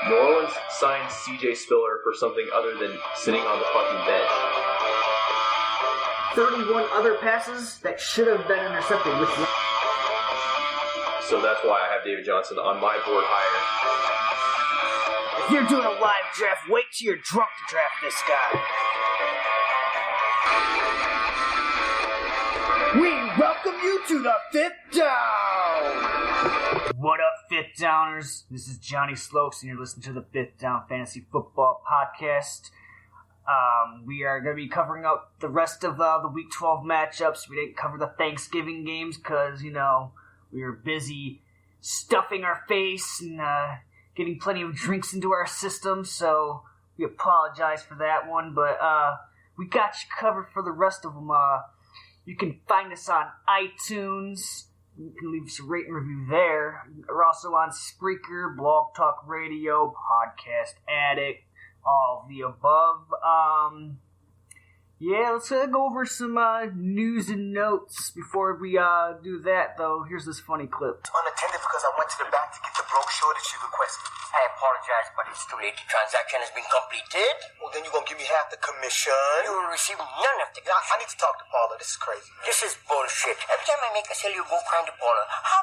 New Orleans signed CJ Spiller for something other than sitting on the fucking bench. 31 other passes that should have been intercepted. So that's why I have David Johnson on my board higher. If you're doing a live draft, wait till you're drunk to draft this guy. We welcome you to the Fifth Down! What up, Fifth Downers? This is Johnny Slokes, and you're listening to the Fifth Down Fantasy Football Podcast. We are going to be covering up the rest of the Week 12 matchups. We didn't cover the Thanksgiving games because, we were busy stuffing our face and getting plenty of drinks into our system, so we apologize for that one. But we got you covered for the rest of them. You can find us on iTunes. You can leave us a rate and review there. We're also on Spreaker, Blog Talk Radio, Podcast Addict, all of the above. Let's go over some news and notes before we do that, though. Here's this funny clip. Unattended because I went to the back to get the brochure that you requested. I apologize, but it's too late. The transaction has been completed. Well, then you're going to give me half the commission. You will receive none of the I need to talk to Paula. This is crazy, man. This is bullshit. Every time I make a sale, you go find the Paula. How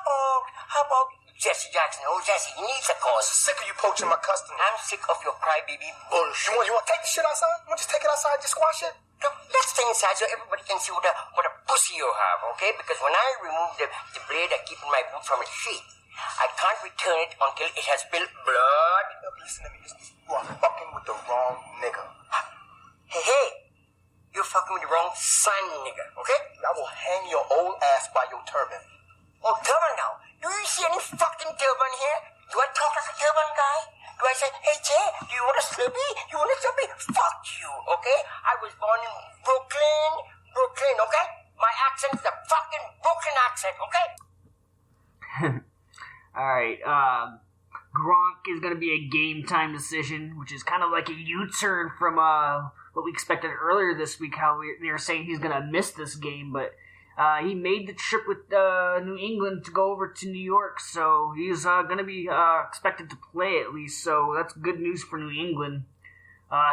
about Jesse Jackson? Oh, Jesse, he needs a cause. I'm sick of you poaching my customers. I'm sick of your crybaby bullshit. You want to take the shit outside? You want to just take it outside and just squash it? Look, let's stay inside so everybody can see what a pussy you have, okay? Because when I remove the blade I keep in my boot from its sheath, I can't return it until it has spilled blood. Look, listen to me. You are fucking with the wrong nigga. Hey, you're fucking with the wrong son, nigga, okay? I will hang your old ass by your turban. Oh, turban now. Do you see any fucking turban here? Do I talk like a turban guy? Do I say, hey, Jay, do you want a Slurpee? You want a Slurpee? Fuck you, okay? I was born in Brooklyn, okay? My accent's the fucking Brooklyn accent, okay? Alright, Gronk is going to be a game-time decision, which is kind of like a U-turn from what we expected earlier this week, how they were saying he's going to miss this game, but he made the trip with New England to go over to New York, so he's going to be expected to play at least, so that's good news for New England.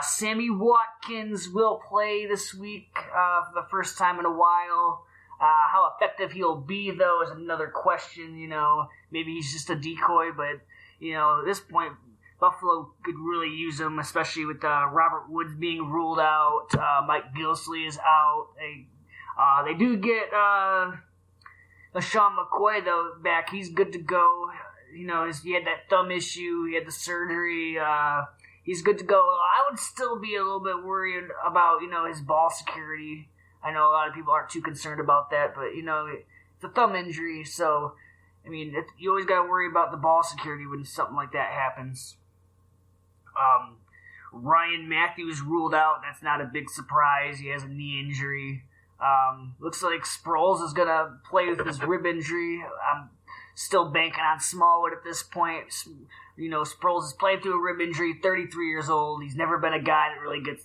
Sammy Watkins will play this week for the first time in a while. How effective he'll be, though, is another question, Maybe he's just a decoy, but, at this point, Buffalo could really use him, especially with Robert Woods being ruled out. Mike Gillislee is out. They do get LaShawn McCoy, though, back. He's good to go. He had that thumb issue. He had the surgery. He's good to go. I would still be a little bit worried about, his ball security. I know a lot of people aren't too concerned about that, but, it's a thumb injury, so, you always got to worry about the ball security when something like that happens. Ryan Matthews ruled out. That's not a big surprise. He has a knee injury. Looks like Sproles is going to play with his rib injury. I'm still banking on Smallwood at this point. Sproles has played through a rib injury, 33 years old. He's never been a guy that really gets,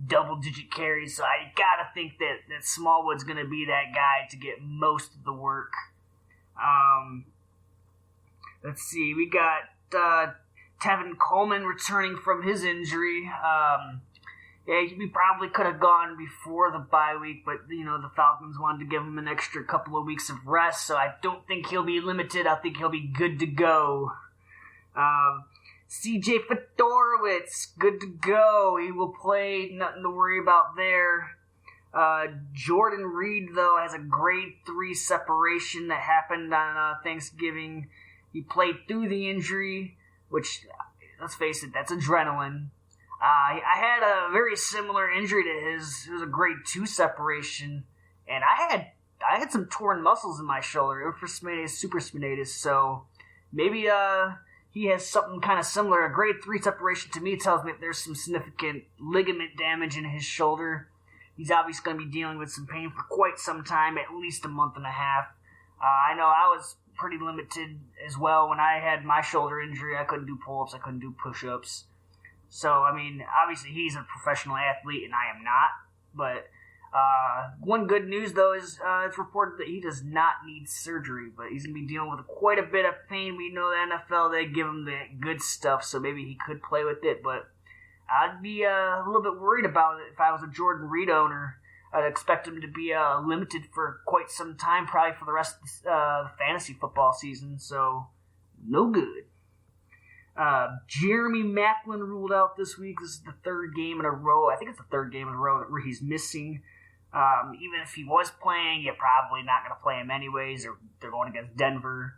double-digit carries, so I got to think that Smallwood's going to be that guy to get most of the work. Let's see. We got Tevin Coleman returning from his injury. We probably could have gone before the bye week, but, the Falcons wanted to give him an extra couple of weeks of rest, so I don't think he'll be limited. I think he'll be good to go. CJ Fedorowicz, good to go. He will play, nothing to worry about there. Jordan Reed, though, has a grade 3 separation that happened on Thanksgiving. He played through the injury, which, let's face it, that's adrenaline. I had a very similar injury to his. It was a grade 2 separation, and I had some torn muscles in my shoulder, infraspinatus, supraspinatus, so maybe he has something kind of similar. A grade 3 separation to me tells me that there's some significant ligament damage in his shoulder. He's obviously going to be dealing with some pain for quite some time, at least a month and a half. I know I was pretty limited as well when I had my shoulder injury. I couldn't do pull-ups, I couldn't do push-ups. So, obviously he's a professional athlete and I am not, but One good news, though, is it's reported that he does not need surgery, but he's going to be dealing with quite a bit of pain. We know the NFL, they give him the good stuff, so maybe he could play with it, but I'd be a little bit worried about it if I was a Jordan Reed owner. I'd expect him to be limited for quite some time, probably for the rest of the fantasy football season, so no good. Jeremy Maclin ruled out this week. This is the third game in a row. I think it's the third game in a row where he's missing. Even if he was playing, you're probably not going to play him anyways, or they're going against Denver.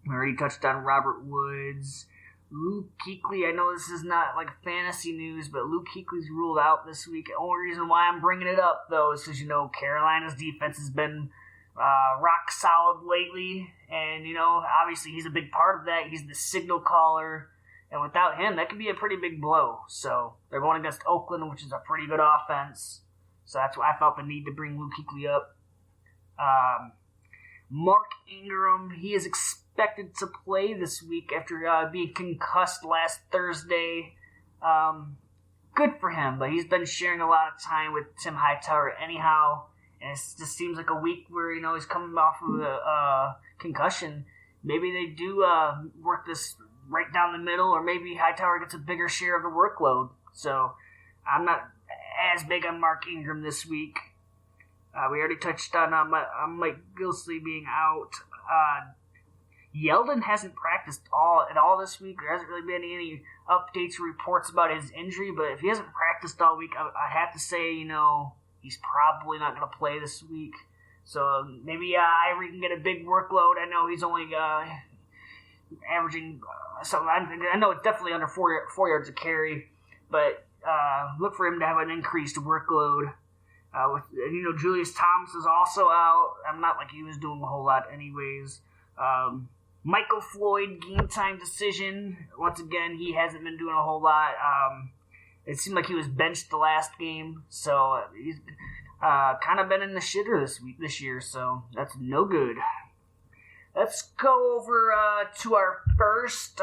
We already touched on Robert Woods. Luke Kuechly, I know this is not like fantasy news, but Luke Kuechly's ruled out this week. The only reason why I'm bringing it up, though, is because, Carolina's defense has been rock solid lately, and, obviously he's a big part of that. He's the signal caller, and without him, that could be a pretty big blow. So they're going against Oakland, which is a pretty good offense. So that's why I felt the need to bring Luke Kuechly up. Mark Ingram, he is expected to play this week after being concussed last Thursday. Good for him, but he's been sharing a lot of time with Tim Hightower anyhow, and it just seems like a week where, he's coming off of a concussion. Maybe they do work this right down the middle, or maybe Hightower gets a bigger share of the workload. So I'm not as big on Mark Ingram this week. We already touched on Mike Gilsley being out. Yeldon hasn't practiced at all this week. There hasn't really been any updates or reports about his injury, but if he hasn't practiced all week, I have to say, he's probably not going to play this week. So maybe Ivory can get a big workload. I know he's only averaging something. I know it's definitely under 4 yards a carry, but look for him to have an increased workload. Julius Thomas is also out. I'm not like he was doing a whole lot anyways. Michael Floyd, game time decision. Once again, he hasn't been doing a whole lot. It seemed like he was benched the last game, so he's kind of been in the shitter this year, so that's no good. Let's go over to our first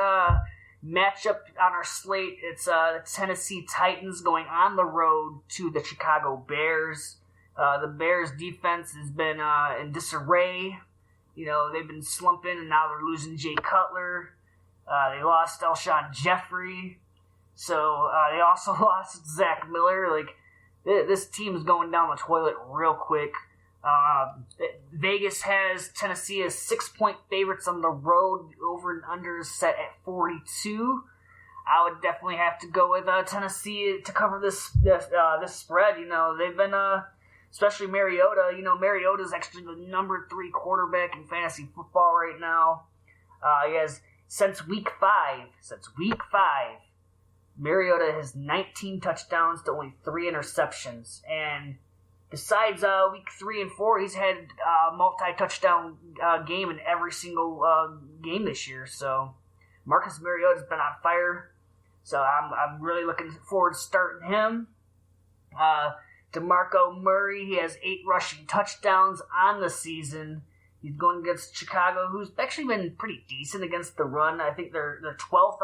matchup on our slate. It's the Tennessee Titans going on the road to the Chicago Bears. The Bears' defense has been in disarray. They've been slumping, and now they're losing Jay Cutler. They lost Alshon Jeffrey. So they also lost Zach Miller. This team's going down the toilet real quick. Vegas has Tennessee as 6-point favorites on the road. Over and under is set at 42. I would definitely have to go with Tennessee to cover this spread. They've been, especially Mariota. Mariota's actually the number 3 quarterback in fantasy football right now. He has since week 5. Mariota has 19 touchdowns to only 3 interceptions, and besides week 3 and 4, he's had a multi-touchdown game in every single game this year. So Marcus Mariota's been on fire. So I'm really looking forward to starting him. DeMarco Murray, he has 8 rushing touchdowns on the season. He's going against Chicago, who's actually been pretty decent against the run. I think they're 12th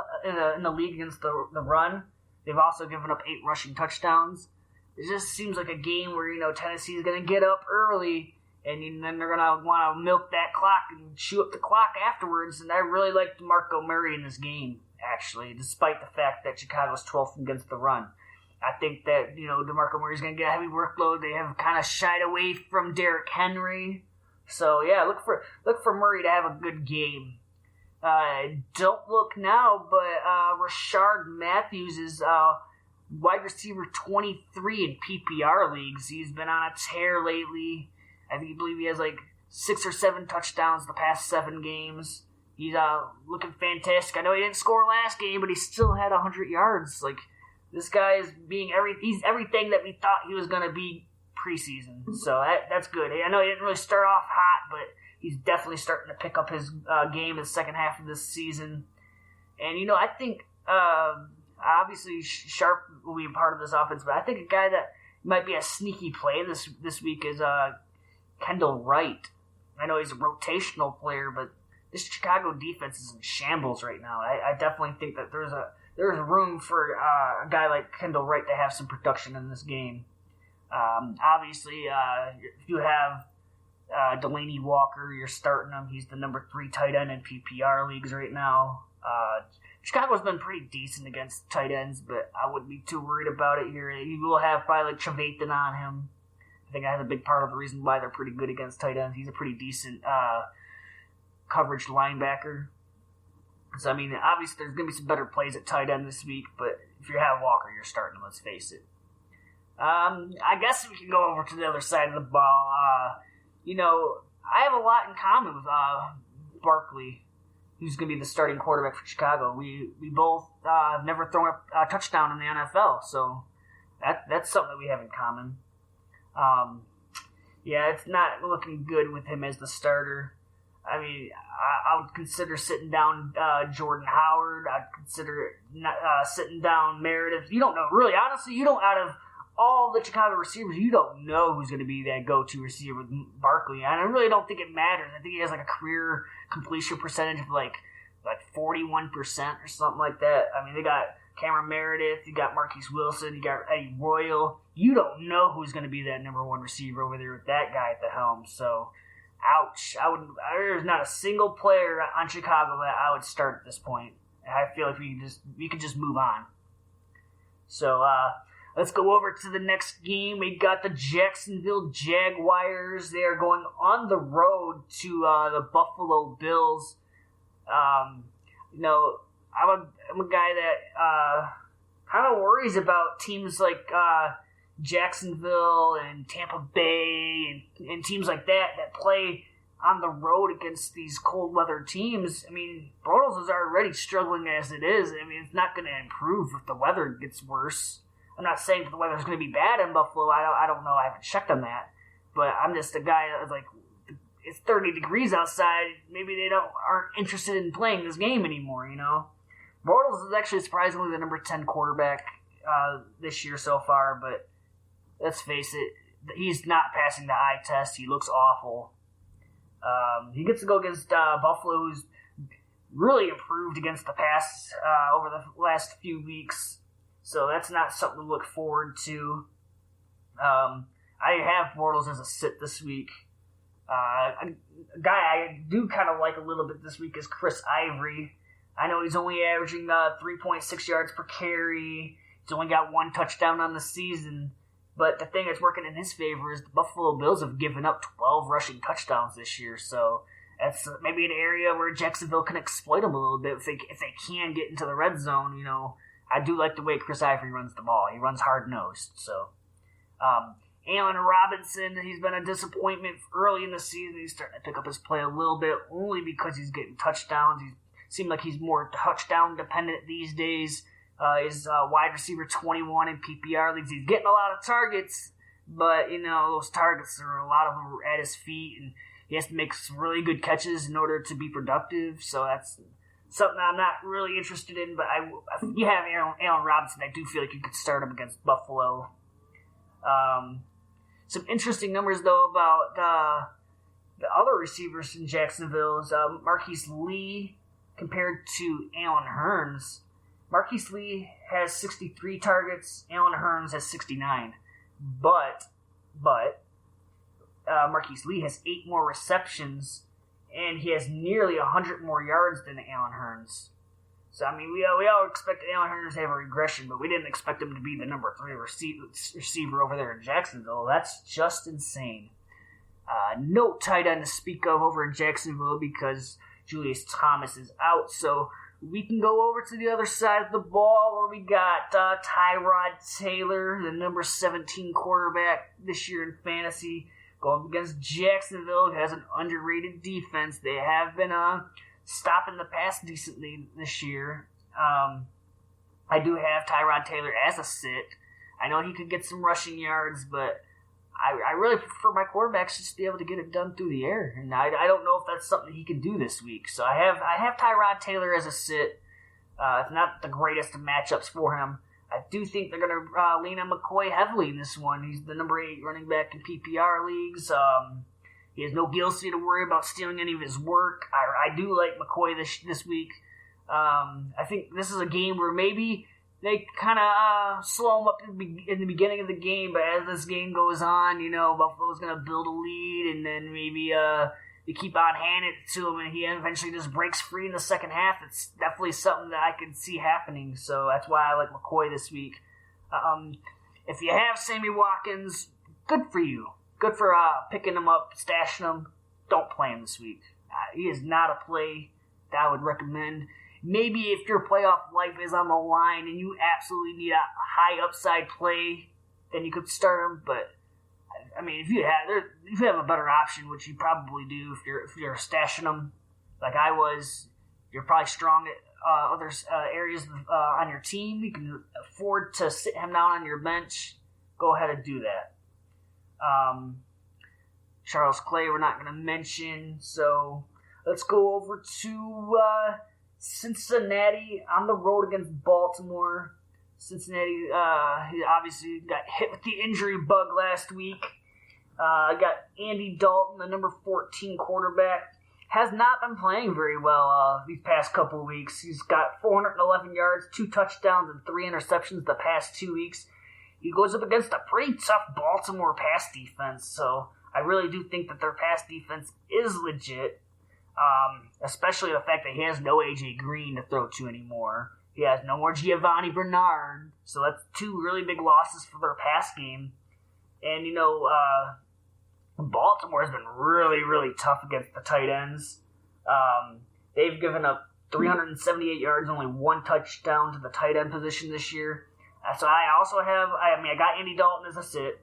in the league against the run. They've also given up 8 rushing touchdowns. It just seems like a game where, Tennessee's going to get up early, and then they're going to want to milk that clock and chew up the clock afterwards. And I really like DeMarco Murray in this game, actually, despite the fact that Chicago's 12th against the run. I think that, DeMarco Murray's going to get a heavy workload. They have kind of shied away from Derrick Henry. So, yeah, look for Murray to have a good game. Don't look now, but Rashard Matthews is wide receiver 23 in PPR leagues. He's been on a tear lately. I believe he has 6 or 7 touchdowns the past 7 games. He's looking fantastic. I know he didn't score last game, but he still had 100 yards. This guy is he's everything that we thought he was going to be preseason. So that's good. I know he didn't really start off hot, but he's definitely starting to pick up his game in the second half of this season. And, I think obviously Sharp will be a part of this offense, but I think a guy that might be a sneaky play this week is Kendall Wright. I know he's a rotational player, but this Chicago defense is in shambles right now. I definitely think that there's room for a guy like Kendall Wright to have some production in this game. Obviously, if you have Delaney Walker, you're starting him. He's the number 3 tight end in PPR leagues right now. Chicago's been pretty decent against tight ends, but I wouldn't be too worried about it here. You will have probably like Trevathan on him. I think that's a big part of the reason why they're pretty good against tight ends. He's a pretty decent coverage linebacker. So, I mean, obviously there's going to be some better plays at tight end this week, but if you have Walker, you're starting him, let's face it. I guess we can go over to the other side of the ball. I have a lot in common with Barkley, who's going to be the starting quarterback for Chicago. We both have never thrown a touchdown in the NFL, so that's something that we have in common. It's not looking good with him as the starter. I mean, I would consider sitting down Jordan Howard. I'd consider sitting down Meredith. You don't know, really, honestly, you don't, out of all the Chicago receivers, you don't know who's going to be that go-to receiver with Barkley. And I really don't think it matters. I think he has like a career completion percentage of like 41% or something like that. I mean, they got Cameron Meredith, you got Marquise Wilson, you got Eddie Royal. You don't know who's going to be that number 1 receiver over there with that guy at the helm. So, ouch. There's not a single player on Chicago that I would start at this point. I feel like we could just move on. So, let's go over to the next game. We got the Jacksonville Jaguars. They are going on the road to the Buffalo Bills. I'm a guy that kind of worries about teams like Jacksonville and Tampa Bay and teams like that play on the road against these cold weather teams. I mean, Bortles is already struggling as it is. I mean, it's not going to improve if the weather gets worse. I'm not saying that the weather's going to be bad in Buffalo. I don't know. I haven't checked on that. But I'm just a guy that's like, it's 30 degrees outside. Maybe they aren't interested in playing this game anymore, you know? Bortles is actually surprisingly the number 10 quarterback this year so far, but let's face it, he's not passing the eye test. He looks awful. He gets to go against Buffalo, who's really improved against the pass over the last few weeks. So that's not something to look forward to. I have Bortles as a sit this week. A guy I do kind of like a little bit this week is Chris Ivory. I know he's only averaging 3.6 yards per carry. He's only got 1 touchdown on the season. But the thing that's working in his favor is the Buffalo Bills have given up 12 rushing touchdowns this year. So that's maybe an area where Jacksonville can exploit them a little bit if they can get into the red zone. You know, I do like the way Chris Ivory runs the ball. He runs hard-nosed. So, Allen Robinson, he's been a disappointment early in the season. He's starting to pick up his play a little bit, only because he's getting touchdowns. He seems like he's more touchdown dependent these days. He's wide receiver 21 in PPR leagues. He's getting a lot of targets, but those targets are a lot of them are at his feet, and he has to make some really good catches in order to be productive. So that's something I'm not really interested in. But if you have Allen Robinson, I do feel like you could start him against Buffalo. Some interesting numbers, though, about the other receivers in Jacksonville is Marquise Lee compared to Allen Hurns. Marquise Lee has 63 targets. Allen Hurns has 69. But Marquise Lee has 8 more receptions, and he has nearly 100 more yards than Allen Hurns. So, I mean, we all expect Allen Hurns to have a regression, but we didn't expect him to be the number 3 receiver over there in Jacksonville. That's just insane. No tight end to speak of over in Jacksonville because Julius Thomas is out. So we can go over to the other side of the ball where we got Tyrod Taylor, the number 17 quarterback this year in fantasy, going against Jacksonville, who has an underrated defense. They have been stopping the pass decently this year. I do have Tyrod Taylor as a sit. I know he could get some rushing yards, but I really prefer my quarterbacks just to be able to get it done through the air, and I don't know if that's something he can do this week. So I have Tyrod Taylor as a sit. It's not the greatest of matchups for him. I do think they're going to lean on McCoy heavily in this one. He's the number 8 running back in PPR leagues. He has no Gilsey to worry about stealing any of his work. I do like McCoy this week. I think this is a game where maybe they kind of slow him up in the beginning of the game, but as this game goes on, Buffalo's going to build a lead, and then maybe they keep on handing it to him, and he eventually just breaks free in the second half. It's definitely something that I could see happening, so that's why I like McCoy this week. If you have Sammy Watkins, good for you. Good for picking him up, stashing him. Don't play him this week. He is not a play that I would recommend. Maybe if your playoff life is on the line and you absolutely need a high upside play, then you could start him. But I mean, if you have a better option, which you probably do if you're stashing him, like I was, you're probably strong at other areas on your team. You can afford to sit him down on your bench. Go ahead and do that. Charles Clay, we're not going to mention. So let's go over to Cincinnati on the road against Baltimore. Cincinnati, he obviously got hit with the injury bug last week. Got Andy Dalton, the number 14 quarterback. Has not been playing very well these past couple of weeks. He's got 411 yards, 2 touchdowns, and 3 interceptions the past 2 weeks. He goes up against a pretty tough Baltimore pass defense, so I really do think that their pass defense is legit. Especially the fact that he has no A.J. Green to throw to anymore. He has no more Giovanni Bernard, so that's 2 really big losses for their pass game. And, Baltimore has been really, really tough against the tight ends. They've given up 378 yards, only 1 touchdown to the tight end position this year. So I also have, I got Andy Dalton as a sit.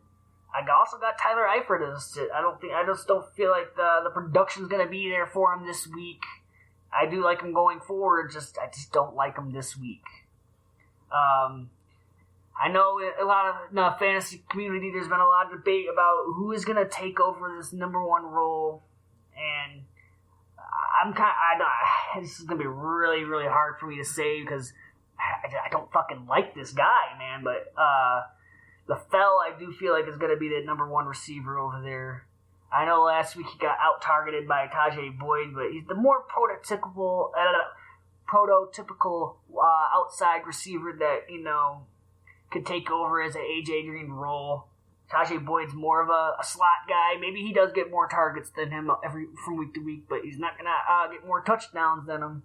I also got Tyler Eifert as a sit. I just don't feel like the production's going to be there for him this week. I do like him going forward, I just don't like him this week. I know a lot of in the fantasy community, there's been a lot of debate about who is going to take over this number 1 role, and this is going to be really, really hard for me to say because I don't fucking like this guy, man, but LaFell, I do feel like is going to be the number 1 receiver over there. I know last week he got out-targeted by Tajay Boyd, but he's the more prototypical outside receiver that, could take over as an A.J. Green role. Tajay Boyd's more of a slot guy. Maybe he does get more targets than him from week to week, but he's not going to get more touchdowns than him.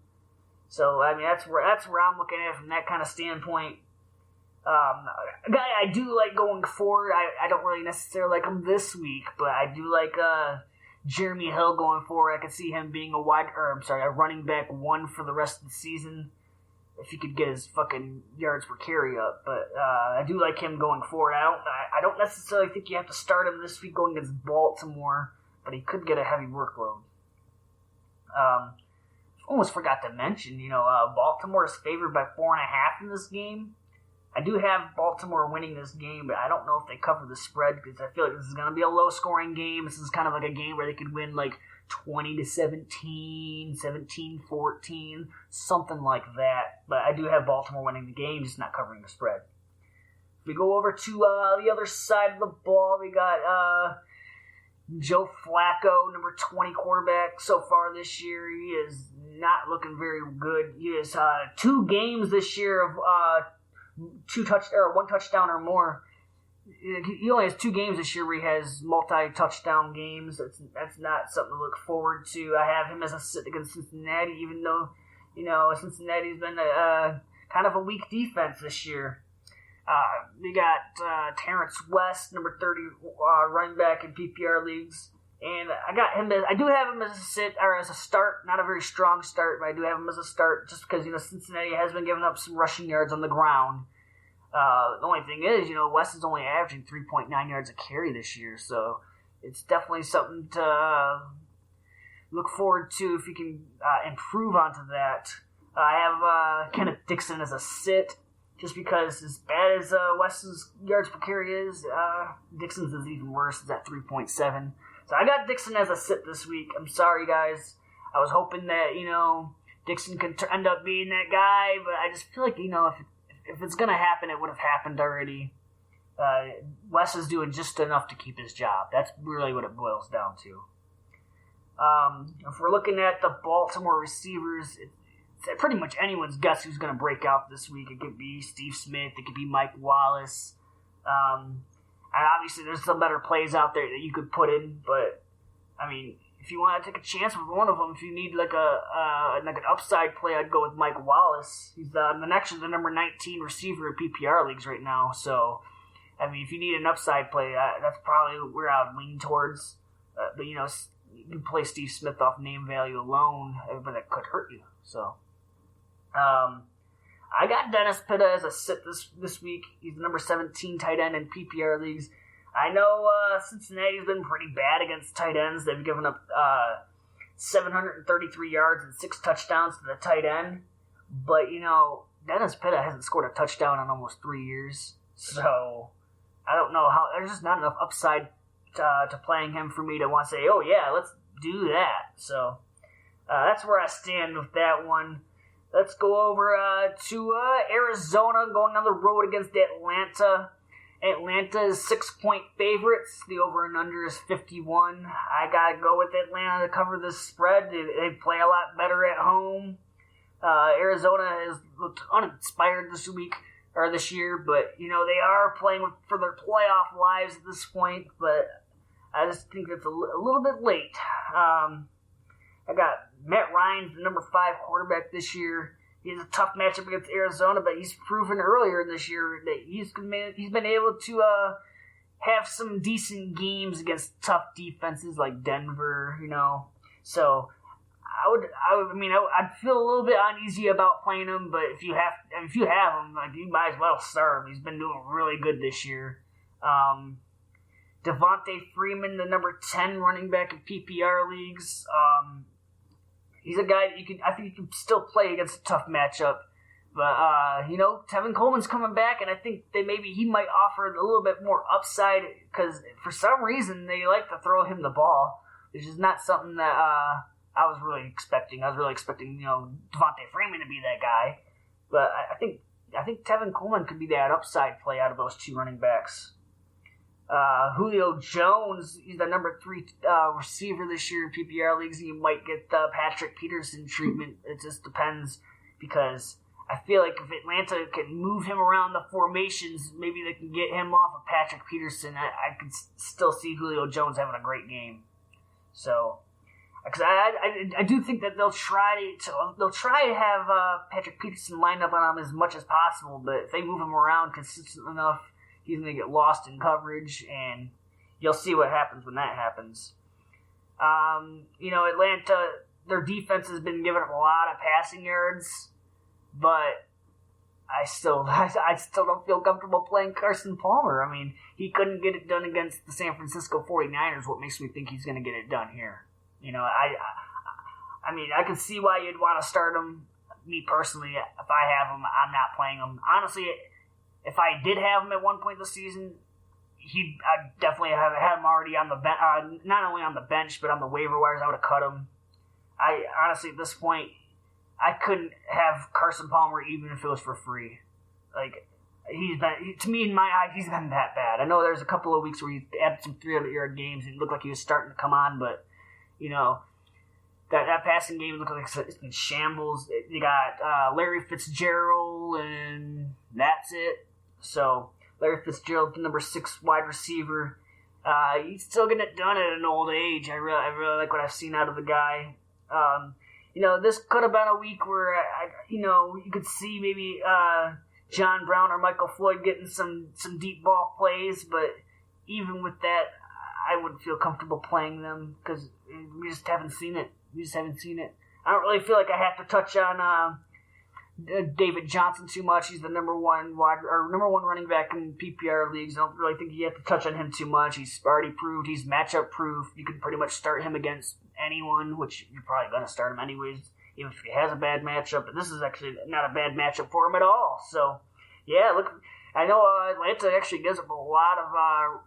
So, I mean, that's where I'm looking at it from that kind of standpoint. A guy I do like going forward, I don't really necessarily like him this week, but I do like Jeremy Hill going forward. I could see him being a running back 1 for the rest of the season if he could get his fucking yards per carry up. But I do like him going forward. I don't necessarily think you have to start him this week going against Baltimore, but he could get a heavy workload. Almost forgot to mention, Baltimore is favored by 4.5 in this game. I do have Baltimore winning this game, but I don't know if they cover the spread because I feel like this is going to be a low-scoring game. This is kind of like a game where they could win like 20-17, 17-14, something like that. But I do have Baltimore winning the game, just not covering the spread. If we go over to the other side of the ball, we got Joe Flacco, number 20 quarterback so far this year. He is not looking very good. He has 2 games this year of 1 touchdown or more. He only has 2 games this year where he has multi-touchdown games. That's not something to look forward to. I have him as a sit against Cincinnati, even though Cincinnati's been kind of a weak defense this year. We got Terrence West, number 30 running back in PPR leagues, and I do have him as a sit or as a start. Not a very strong start, but I do have him as a start just because Cincinnati has been giving up some rushing yards on the ground. The only thing is, West is only averaging 3.9 yards a carry this year, so it's definitely something to look forward to if you can improve onto that. I have Kenneth Dixon as a sit, just because as bad as West's yards per carry is, Dixon's is even worse. It's at 3.7. So I got Dixon as a sit this week. I'm sorry, guys. I was hoping that, Dixon could end up being that guy, but I just feel like, if it's going to happen, it would have happened already. Wes is doing just enough to keep his job. That's really what it boils down to. If we're looking at the Baltimore receivers, pretty much anyone's guess who's going to break out this week. It could be Steve Smith. It could be Mike Wallace. And obviously, there's some better plays out there that you could put in. But I mean, if you want to take a chance with one of them, if you need like an upside play, I'd go with Mike Wallace. He's actually the number 19 receiver in PPR leagues right now. So, I mean, if you need an upside play, that's probably where I would lean towards. But you can play Steve Smith off name value alone, but that could hurt you. So, I got Dennis Pitta as a sit this week. He's the number 17 tight end in PPR leagues. I know Cincinnati's been pretty bad against tight ends. They've given up 733 yards and 6 touchdowns to the tight end. But, Dennis Pitta hasn't scored a touchdown in almost 3 years. So, I don't know how. There's just not enough upside to playing him for me to want to say, oh, yeah, let's do that. So, that's where I stand with that one. Let's go over to Arizona, going on the road against Atlanta. Atlanta is 6-point favorites. The over and under is 51. I gotta go with Atlanta to cover this spread. They play a lot better at home. Arizona has looked uninspired this year, but they are playing for their playoff lives at this point. But I just think it's a little bit late. I got Matt Ryan, the number 5 quarterback this year. He has a tough matchup against Arizona, but he's proven earlier this year that he's been able to have some decent games against tough defenses like Denver, So I'd feel a little bit uneasy about playing him, but if you have him, like, you might as well start him. He's been doing really good this year. Devontae Freeman, the number 10 running back in PPR leagues. He's a guy that I think you can still play against a tough matchup. But, Tevin Coleman's coming back, and I think that maybe he might offer a little bit more upside because for some reason they like to throw him the ball, which is not something that I was really expecting. I was really expecting, Devontae Freeman to be that guy. But I think Tevin Coleman could be that upside play out of those 2 running backs. Julio Jones, he's the number 3 receiver this year in PPR leagues. You might get Patrick Peterson treatment. It just depends because I feel like if Atlanta can move him around the formations, maybe they can get him off of Patrick Peterson. I could still see Julio Jones having a great game. So, because I do think that they'll try to have Patrick Peterson lined up on him as much as possible. But if they move him around consistent enough, he's going to get lost in coverage, and you'll see what happens when that happens. Atlanta, their defense has been giving up a lot of passing yards, but I still don't feel comfortable playing Carson Palmer. I mean, he couldn't get it done against the San Francisco 49ers. What makes me think he's going to get it done here? I can see why you'd want to start him. Me personally, if I have him, I'm not playing him. Honestly, if I did have him at one point this season, I'd definitely have had him already on the bench, not only on the bench, but on the waiver wires. I would have cut him. Honestly, at this point, I couldn't have Carson Palmer even if it was for free. Like, to me, in my eyes, he's been that bad. I know there's a couple of weeks where he had some 300-yard games and it looked like he was starting to come on, but, that passing game looked like it's in shambles. You got Larry Fitzgerald, and that's it. So, Larry Fitzgerald, the number 6 wide receiver. He's still getting it done at an old age. I really like what I've seen out of the guy. This could have been a week where, you could see maybe John Brown or Michael Floyd getting some deep ball plays, but even with that, I wouldn't feel comfortable playing them because we just haven't seen it. I don't really feel like I have to touch on David Johnson too much. He's the number one running back in PPR leagues. I don't really think you have to touch on him too much. He's already proved he's matchup proof. You can pretty much start him against anyone, which you're probably going to start him anyways, even if he has a bad matchup. But this is actually not a bad matchup for him at all. So, yeah, look, I know Atlanta actually gives up a lot of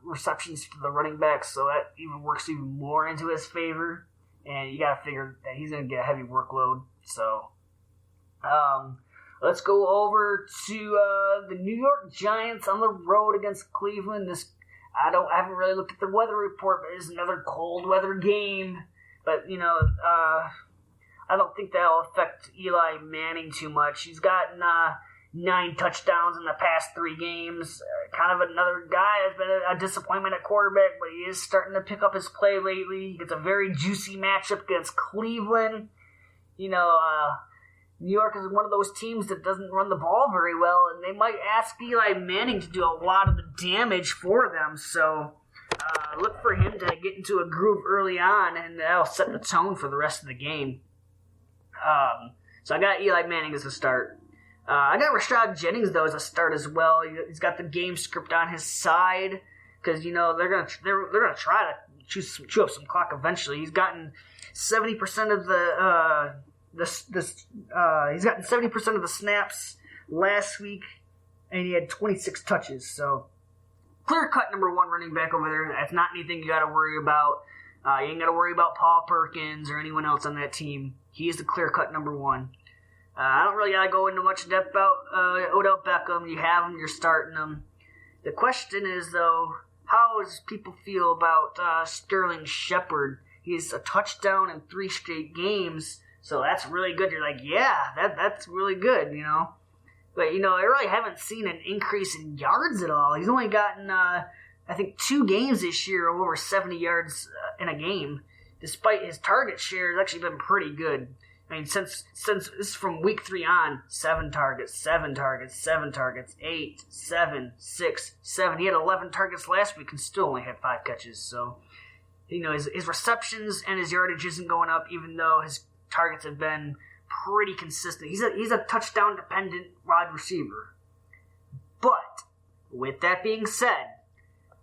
receptions to the running backs, so that works even more into his favor. And you got to figure that he's going to get a heavy workload. So, let's go over to the New York Giants on the road against Cleveland. I haven't really looked at the weather report, but it's another cold weather game. But, I I don't think that'll affect Eli Manning too much. He's gotten 9 touchdowns in the past 3 games. Kind of another guy that's been a disappointment at quarterback, but he is starting to pick up his play lately. He gets a very juicy matchup against Cleveland. New York is one of those teams that doesn't run the ball very well, and they might ask Eli Manning to do a lot of the damage for them. So look for him to get into a groove early on, and that'll set the tone for the rest of the game. So I got Eli Manning as a start. I got Rashad Jennings though as a start as well. He's got the game script on his side because they're gonna try to chew up some clock eventually. He's gotten 70% of he's gotten 70% of the snaps last week, and he had 26 touches. So clear cut number 1 running back over there. That's not anything you got to worry about. You ain't got to worry about Paul Perkins or anyone else on that team. He is the clear cut number 1. I don't really got to go into much depth about Odell Beckham. You have him, you're starting him. The question is, though, how does people feel about Sterling Shepard? He's a touchdown in 3 straight games, so that's really good. You're like, yeah, that's really good, But, I really haven't seen an increase in yards at all. He's only gotten, I think, 2 games this year of over 70 yards in a game, despite his target share has actually been pretty good. I mean, since this is from week 3 on, 7 targets, 7 targets, 7 targets, 8, 7, 6, 7. He had 11 targets last week and still only had 5 catches. So, his receptions and his yardage isn't going up, even though his targets have been pretty consistent. He's a touchdown-dependent wide receiver. But, with that being said,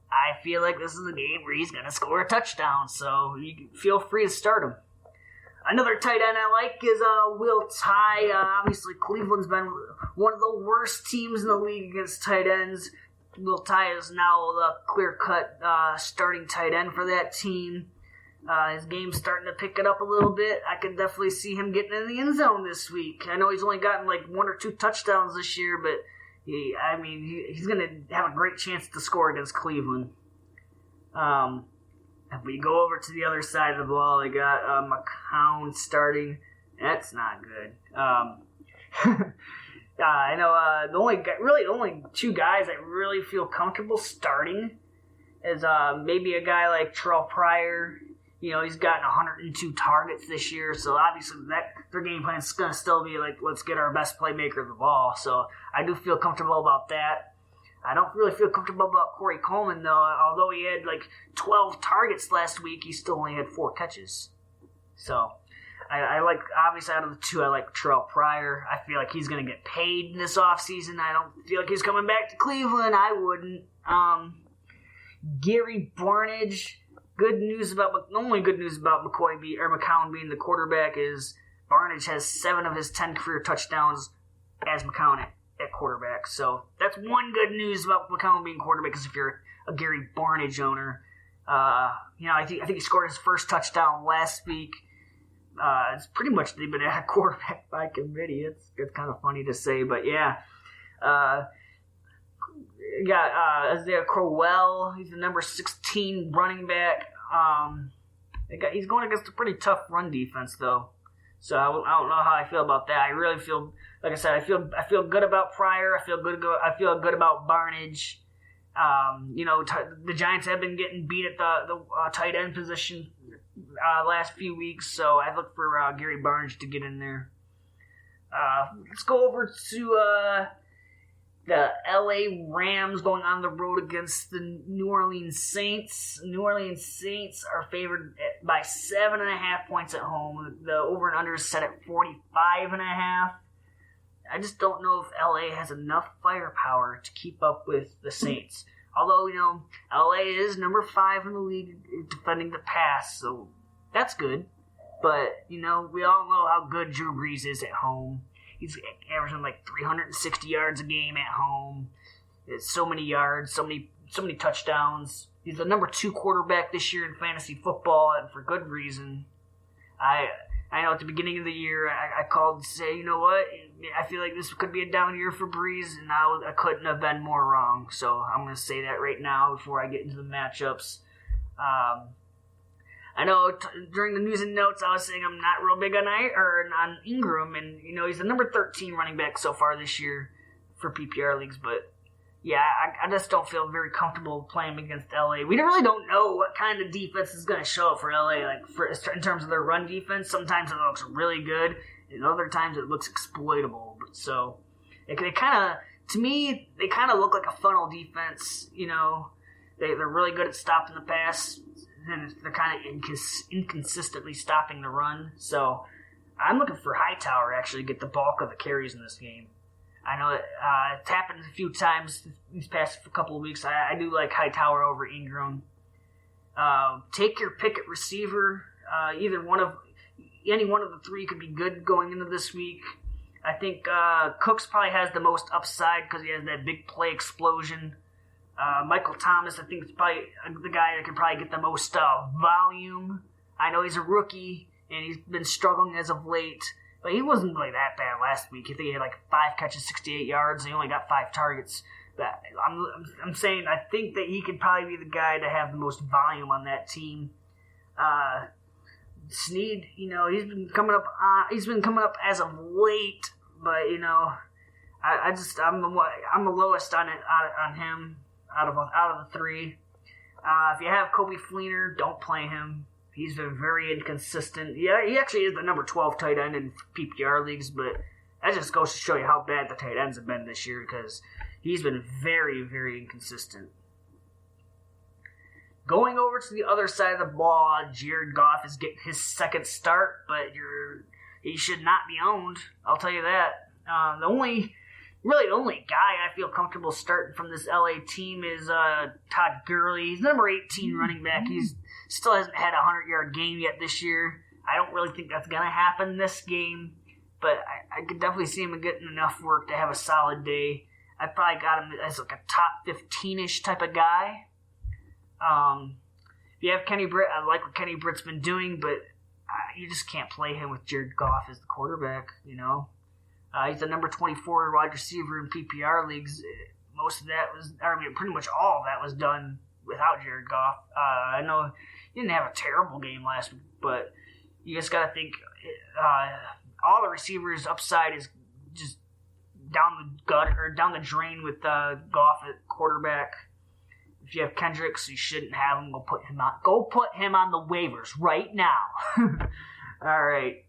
I feel like this is a game where he's going to score a touchdown, so you can feel free to start him. Another tight end I like is Will Tye. Obviously, Cleveland's been one of the worst teams in the league against tight ends. Will Tye is now the clear-cut starting tight end for that team. His game's starting to pick it up a little bit. I can definitely see him getting in the end zone this week. I know he's only gotten like 1 or 2 touchdowns this year, but he's going to have a great chance to score against Cleveland. If we go over to the other side of the ball, they got McCown starting. That's not good. I know the only 2 guys I really feel comfortable starting is maybe a guy like Terrell Pryor. He's gotten 102 targets this year, so obviously their game plan is going to still be like, let's get our best playmaker the ball. So I do feel comfortable about that. I don't really feel comfortable about Corey Coleman, though. Although he had like 12 targets last week, he still only had 4 catches. So I like, obviously out of the 2, I like Terrell Pryor. I feel like he's going to get paid this offseason. I don't feel like he's coming back to Cleveland. I wouldn't. Gary Barnidge. Only good news about McCown being the quarterback is Barnidge has 7 of his 10 career touchdowns as McCown at quarterback. So that's one good news about McCown being quarterback, because if you're a Gary Barnidge owner, I think he scored his first touchdown last week. It's pretty much they've been at quarterback by committee. It's kind of funny to say, but yeah. Isaiah Crowell. He's the number 16 running back. He's going against a pretty tough run defense, though. So I don't know how I feel about that. I really feel, like I said, I feel good about Pryor. I feel good about Barnidge. The Giants have been getting beat at the tight end position last few weeks, so I look for Gary Barnidge to get in there. Let's go over to the LA Rams going on the road against the New Orleans Saints. New Orleans Saints are favored by 7.5 points at home. The over and under is set at 45.5. I just don't know if LA has enough firepower to keep up with the Saints. Although, LA is number 5 in the league defending the pass, so that's good. But, we all know how good Drew Brees is at home. He's averaging like 360 yards a game at home. It's so many yards, so many touchdowns. He's the number 2 quarterback this year in fantasy football, and for good reason. I know at the beginning of the year I called to say, you know what, I feel like this could be a down year for Brees, and I couldn't have been more wrong. So I'm going to say that right now before I get into the matchups. I know during the news and notes I was saying I'm not real big on Ingram, and he's the number 13 running back so far this year for PPR leagues, but yeah, I just don't feel very comfortable playing against LA. We really don't know what kind of defense is going to show up for LA, in terms of their run defense. Sometimes it looks really good, and other times it looks exploitable. So they kind of, to me, they kind of look like a funnel defense. They're really good at stopping the pass, and they're kind of inconsistently stopping the run. So I'm looking for Hightower actually to get the bulk of the carries in this game. I know it's happened a few times these past couple of weeks. I do like Hightower over Ingram. Take your pick at receiver. Any one of the three could be good going into this week. I think Cooks probably has the most upside because he has that big play explosion. Michael Thomas, I think, is probably the guy that can probably get the most volume. I know he's a rookie and he's been struggling as of late. But he wasn't really that bad last week. I think he had 5 catches, 68 yards, and he only got 5 targets. But I'm saying I think that he could probably be the guy to have the most volume on that team. Snead, he's been coming up as of late, but I'm the lowest on him out of the three. If you have Kobe Fleener, don't play him. He's been very inconsistent. Yeah, he actually is the number 12 tight end in PPR leagues, but that just goes to show you how bad the tight ends have been this year because he's been very, very inconsistent. Going over to the other side of the ball, Jared Goff is getting his second start, but he should not be owned. I'll tell you that. The only guy I feel comfortable starting from this LA team is Todd Gurley. He's number 18 running back. He's still hasn't had a 100-yard game yet this year. I don't really think that's going to happen this game, but I could definitely see him getting enough work to have a solid day. I probably got him as a top 15-ish type of guy. If you have Kenny Britt, I like what Kenny Britt's been doing, but you just can't play him with Jared Goff as the quarterback, He's the number 24 wide receiver in PPR leagues. Pretty much all of that was done without Jared Goff. I know he didn't have a terrible game last week, but you just got to think all the receivers' upside is just down the gut or down the drain with Goff at quarterback. If you have Kendricks, you shouldn't have him. Go put him on the waivers right now. All right.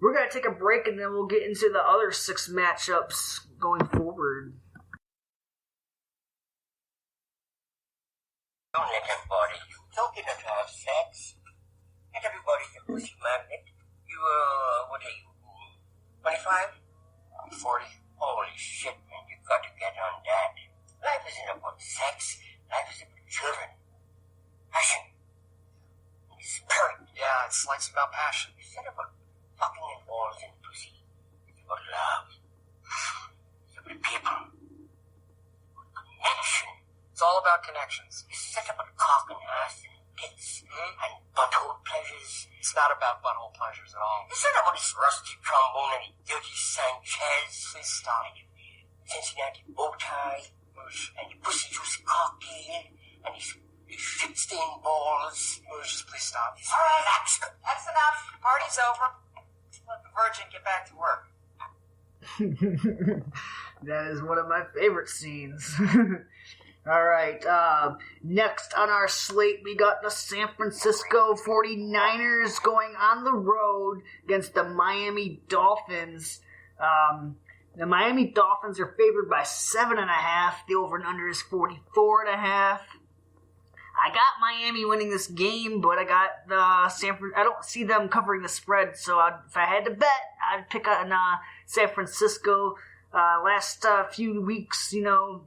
We're going to take a break, and then we'll get into the other 6 matchups going forward. Don't let them bother you. Don't get them to have sex. Not everybody's a pussy magnet. You, what are you, 25? I'm 40. Holy shit, man, you got to get on that. Life isn't about sex. Life is about children. Passion. Spirit. Yeah, it's about passion. It's not about fucking and balls and pussy. It's about love. It's about people. It's about connection. It's all about connections. It's not about cock and ass and tits and butthole pleasures. It's not about butthole pleasures at all. It's not about this rusty trombone and dirty Sanchez. Please stop. And Cincinnati bow tie. And your pussy juicy cocktail. And his shit-stained balls. Just please stop. All right, That's enough. Party's over. Let the virgin get back to work. That is one of my favorite scenes. All right. Next on our slate, we got the San Francisco 49ers going on the road against the Miami Dolphins. The Miami Dolphins are favored by 7.5. The over and under is 44.5. I got Miami winning this game, but I got I don't see them covering the spread, so if I had to bet, I'd pick on San Francisco. Last few weeks,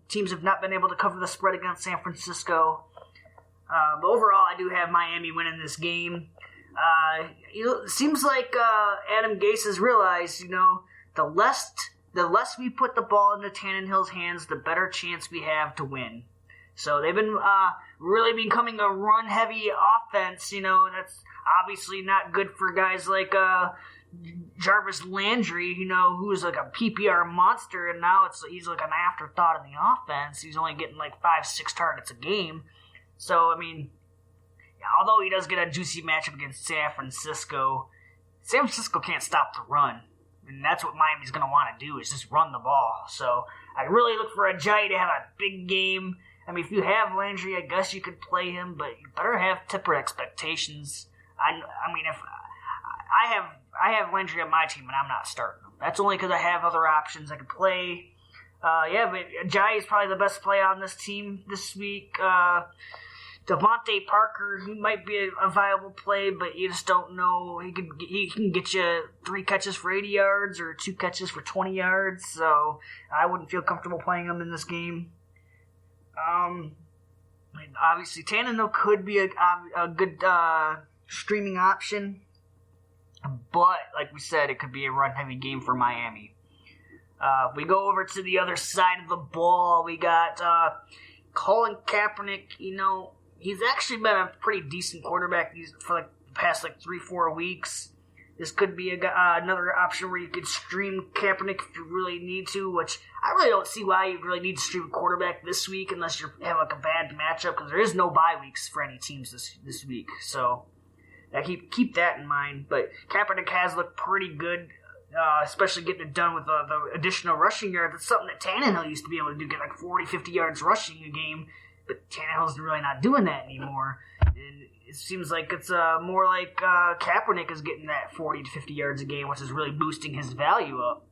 teams have not been able to cover the spread against San Francisco. But overall, I do have Miami winning this game. It seems like Adam Gase has realized, the less we put the ball into Tannehill's hands, the better chance we have to win. So they've been really becoming a run-heavy offense. That's obviously not good for guys like Jarvis Landry, who's like a PPR monster, and now he's like an afterthought in the offense. He's only getting 5-6 targets a game. So, although he does get a juicy matchup against San Francisco can't stop the run. And that's what Miami's going to want to do, is just run the ball. So I really look for Ajayi to have a big game. I mean, if you have Landry, I guess you could play him, but you better have tempered expectations. I mean, if I have Landry on my team, and I'm not starting him. That's only because I have other options I could play. But Ajayi is probably the best play on this team this week. Devontae Parker, he might be a viable play, but you just don't know. He can get you 3 catches for 80 yards or 2 catches for 20 yards, so I wouldn't feel comfortable playing him in this game. Obviously, Tannehill could be a good streaming option, but like we said, it could be a run-heavy game for Miami. If we go over to the other side of the ball, we got Colin Kaepernick. He's actually been a pretty decent quarterback for the past 3-4 weeks. This could be another option where you could stream Kaepernick if you really need to, which I really don't see why you really need to stream a quarterback this week unless you have a bad matchup, because there is no bye weeks for any teams this week. So keep that in mind. But Kaepernick has looked pretty good, especially getting it done with the additional rushing yards. It's something that Tannehill used to be able to do, get 40, 50 yards rushing a game. But Tannehill's really not doing that anymore. And it seems like it's more like Kaepernick is getting that 40 to 50 yards a game, which is really boosting his value up.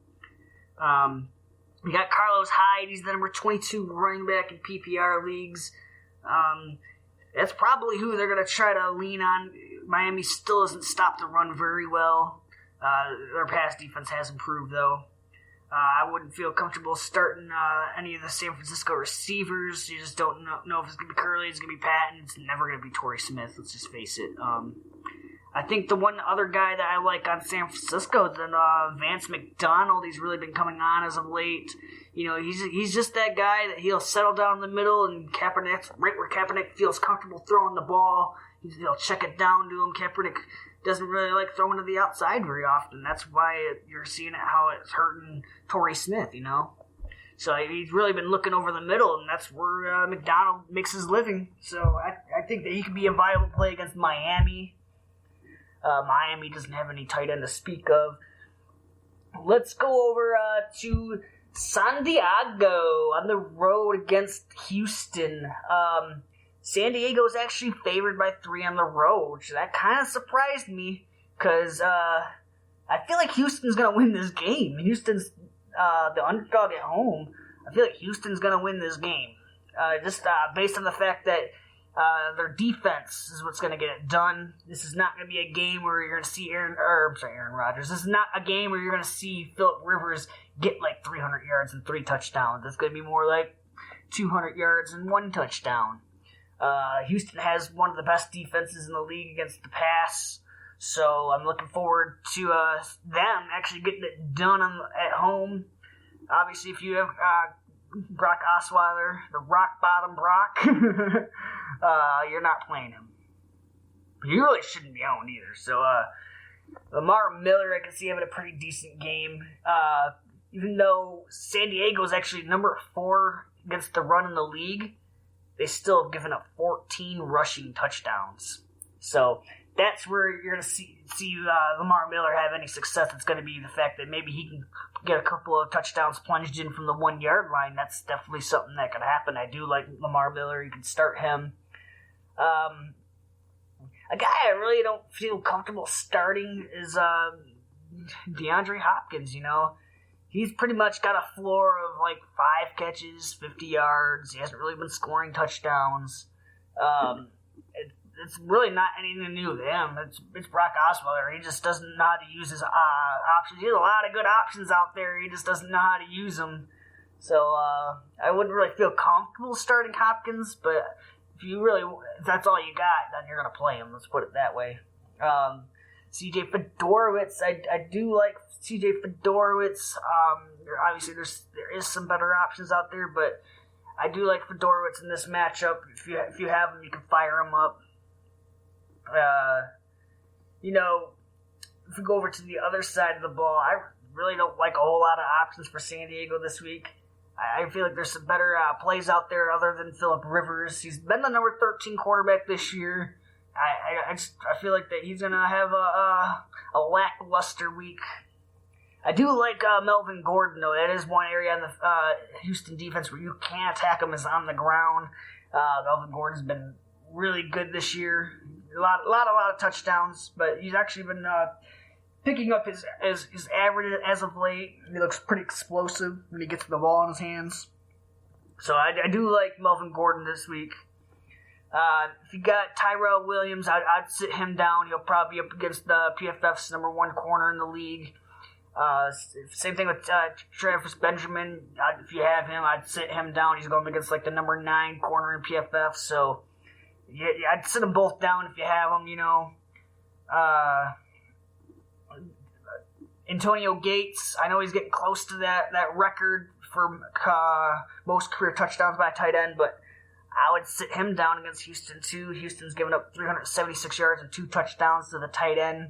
We got Carlos Hyde. He's the number 22 running back in PPR leagues. That's probably who they're going to try to lean on. Miami still doesn't stop the run very well. Their pass defense has improved, though. I wouldn't feel comfortable starting any of the San Francisco receivers. You just don't know if it's going to be Curley, it's going to be Patton, it's never going to be Torrey Smith, let's just face it. I think the one other guy that I like on San Francisco is Vance McDonald. He's really been coming on as of late. He's just that guy that he'll settle down in the middle, and Kaepernick's right where Kaepernick feels comfortable throwing the ball. He'll check it down to him. Kaepernick doesn't really like throwing to the outside very often. That's why you're seeing how it's hurting Torrey Smith, So he's really been looking over the middle, and that's where McDonald makes his living. So I think that he could be a viable play against Miami. Miami doesn't have any tight end to speak of. Let's go over to San Diego on the road against Houston. San Diego's actually favored by 3 on the road, so that kind of surprised me, because I feel like Houston's going to win this game. Houston's the underdog at home. I feel like Houston's going to win this game, just based on the fact that their defense is what's going to get it done. This is not going to be a game where you're going to see Aaron Rodgers. This is not a game where you're going to see Phillip Rivers get 300 yards and 3 touchdowns. It's going to be more like 200 yards and 1 touchdown. Houston has one of the best defenses in the league against the pass, so I'm looking forward to them actually getting it done at home. Obviously, if you have Brock Osweiler, the rock bottom Brock, you're not playing him. You really shouldn't be owned either. So Lamar Miller, I can see having a pretty decent game. Even though San Diego is actually number 4 against the run in the league, they still have given up 14 rushing touchdowns. So that's where you're going to see Lamar Miller have any success. It's going to be the fact that maybe he can get a couple of touchdowns plunged in from the 1-yard line. That's definitely something that could happen. I do like Lamar Miller. You can start him. A guy I really don't feel comfortable starting is DeAndre Hopkins, He's pretty much got a floor of 5 catches, 50 yards. He hasn't really been scoring touchdowns. It's really not anything new to him. It's Brock Osweiler. He just doesn't know how to use his options. He has a lot of good options out there. He just doesn't know how to use them. So I wouldn't really feel comfortable starting Hopkins, but if that's all you got, then you're going to play him. Let's put it that way. C.J. Fedorowicz, I do like C.J. Fedorowicz. Obviously, there is some better options out there, but I do like Fedorowicz in this matchup. If you have him, you can fire him up. If we go over to the other side of the ball, I really don't like a whole lot of options for San Diego this week. I feel like there's some better plays out there other than Phillip Rivers. He's been the number 13 quarterback this year. I feel like that he's gonna have a lackluster week. I do like Melvin Gordon though. That is one area in the Houston defense where you can't attack him is on the ground. Melvin Gordon's been really good this year. A lot of touchdowns, but he's actually been picking up his average as of late. He looks pretty explosive when he gets the ball in his hands. So I do like Melvin Gordon this week. If you got Tyrell Williams, I'd sit him down. He'll probably be up against the PFF's number 1 corner in the league. Same thing with Travis Benjamin. If you have him, I'd sit him down. He's going against like the number 9 corner in PFF. So yeah, I'd sit them both down if you have them. Antonio Gates, I know he's getting close to that record for most career touchdowns by a tight end, but I would sit him down against Houston too. Houston's given up 376 yards and 2 touchdowns to the tight end.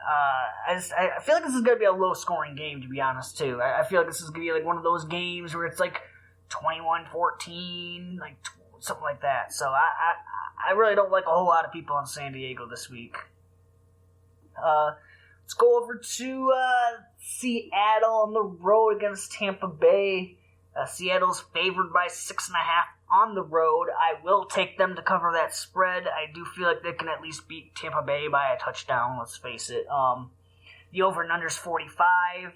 I feel like this is going to be a low-scoring game, to be honest, too. I feel like this is going to be like one of those games where it's like 21-14, like something like that. So I really don't like a whole lot of people in San Diego this week. Let's go over to Seattle on the road against Tampa Bay. Seattle's favored by 6.5 on the road. I will take them to cover that spread. I do feel like they can at least beat Tampa Bay by a touchdown, let's face it. The over and under is 45.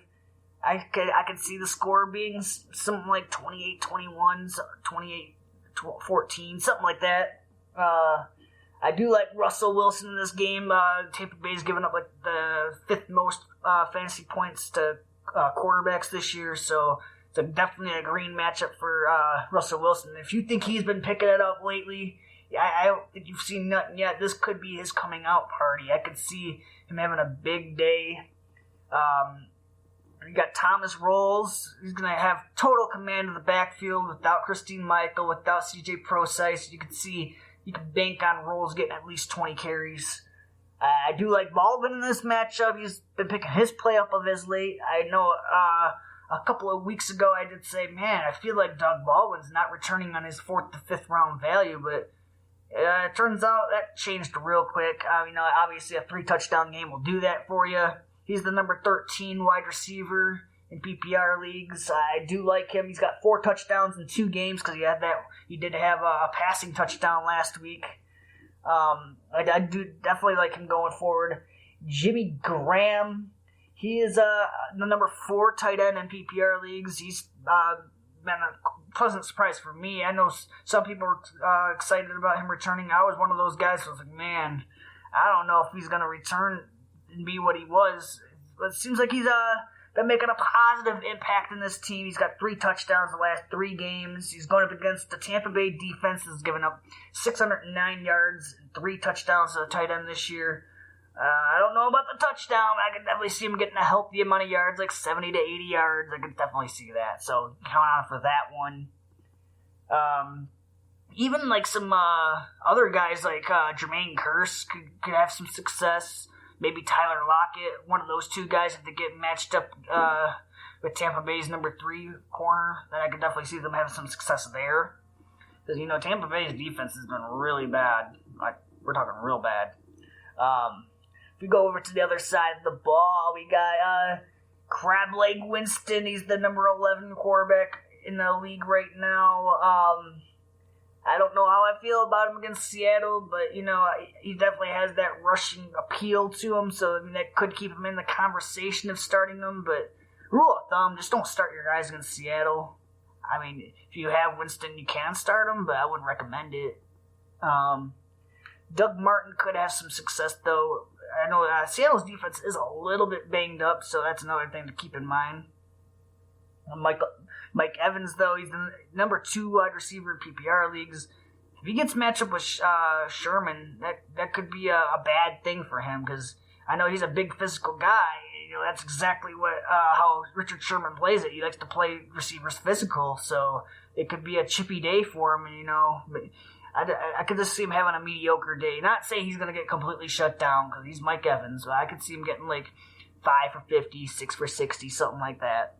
I could see the score being something like 28-21, 28-14, something like that. I do like Russell Wilson in this game. Tampa Bay's given up like the 5th most fantasy points to quarterbacks this year, so it's definitely a green matchup for Russell Wilson. If you think he's been picking it up lately, I don't think you've seen nothing yet. This could be his coming out party. I could see him having a big day. You got Thomas Rolls. He's going to have total command of the backfield without Christine Michael, without CJ Procise. You can bank on Rolls getting at least 20 carries. I do like Baldwin in this matchup. He's been picking his play up of his late. I know a couple of weeks ago I did say, man, I feel like Doug Baldwin's not returning on his 4th to 5th round value, but it turns out that changed real quick. Obviously a 3-touchdown game will do that for you. He's the number 13 wide receiver in PPR leagues. I do like him. He's got 4 touchdowns in 2 games because he did have a passing touchdown last week. I do definitely like him going forward. Jimmy Graham, he is the number 4 tight end in PPR leagues. He's been a pleasant surprise for me. I know some people are excited about him returning. I was one of those guys who was like, man, I don't know if he's going to return and be what he was. It seems like he's been making a positive impact in this team. He's got 3 touchdowns the last 3 games. He's going up against the Tampa Bay defense that's given up 609 yards and 3 touchdowns to the tight end this year. I don't know about the touchdown. I could definitely see him getting a healthy amount of yards, like 70 to 80 yards. I could definitely see that. So count on for that one. Even like some other guys like Jermaine Kearse could have some success. Maybe Tyler Lockett, one of those 2 guys, if they get matched up with Tampa Bay's number 3 corner, then I could definitely see them having some success there. Because, Tampa Bay's defense has been really bad. Like, we're talking real bad. If we go over to the other side of the ball, we got Crab Leg Winston. He's the number 11 quarterback in the league right now. I don't know how I feel about him against Seattle, but, he definitely has that rushing appeal to him, so, that could keep him in the conversation of starting him, but rule of thumb, just don't start your guys against Seattle. If you have Winston, you can start him, but I wouldn't recommend it. Doug Martin could have some success, though. I know Seattle's defense is a little bit banged up, so that's another thing to keep in mind. Mike Evans, though, he's the number 2 wide receiver in PPR leagues. If he gets matched up with Sherman, that could be a bad thing for him, because I know he's a big physical guy. That's exactly how Richard Sherman plays it. He likes to play receivers physical, so it could be a chippy day for him, but I could just see him having a mediocre day. Not saying he's going to get completely shut down, because he's Mike Evans, but I could see him getting like 5 for 50, 6 for 60, something like that.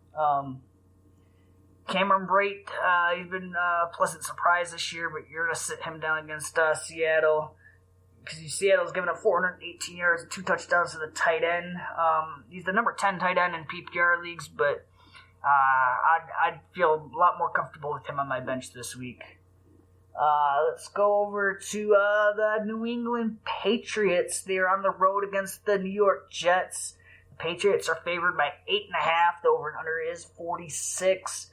Cameron Brate, he's been a pleasant surprise this year, but you're going to sit him down against Seattle. because Seattle's given up 418 yards and 2 touchdowns to the tight end. He's the number 10 tight end in PPR leagues, but I'd feel a lot more comfortable with him on my bench this week. Let's go over to the New England Patriots. They're on the road against the New York Jets. The Patriots are favored by 8.5. The over and under is 46.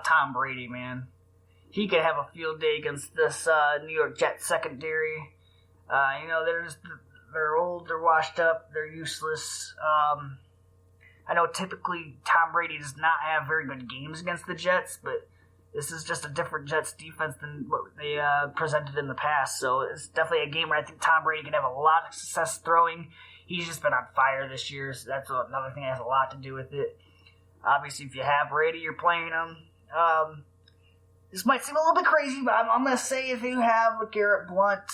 Tom Brady, man. He could have a field day against this New York Jets secondary. They're old, they're washed up, they're useless. I know typically Tom Brady does not have very good games against the Jets, but this is just a different Jets defense than what they presented in the past. So it's definitely a game where I think Tom Brady can have a lot of success throwing. He's just been on fire this year, so that's another thing that has a lot to do with it. Obviously, if you have Brady, you're playing him. This might seem a little bit crazy, but I'm going to say if you have Garrett Blount,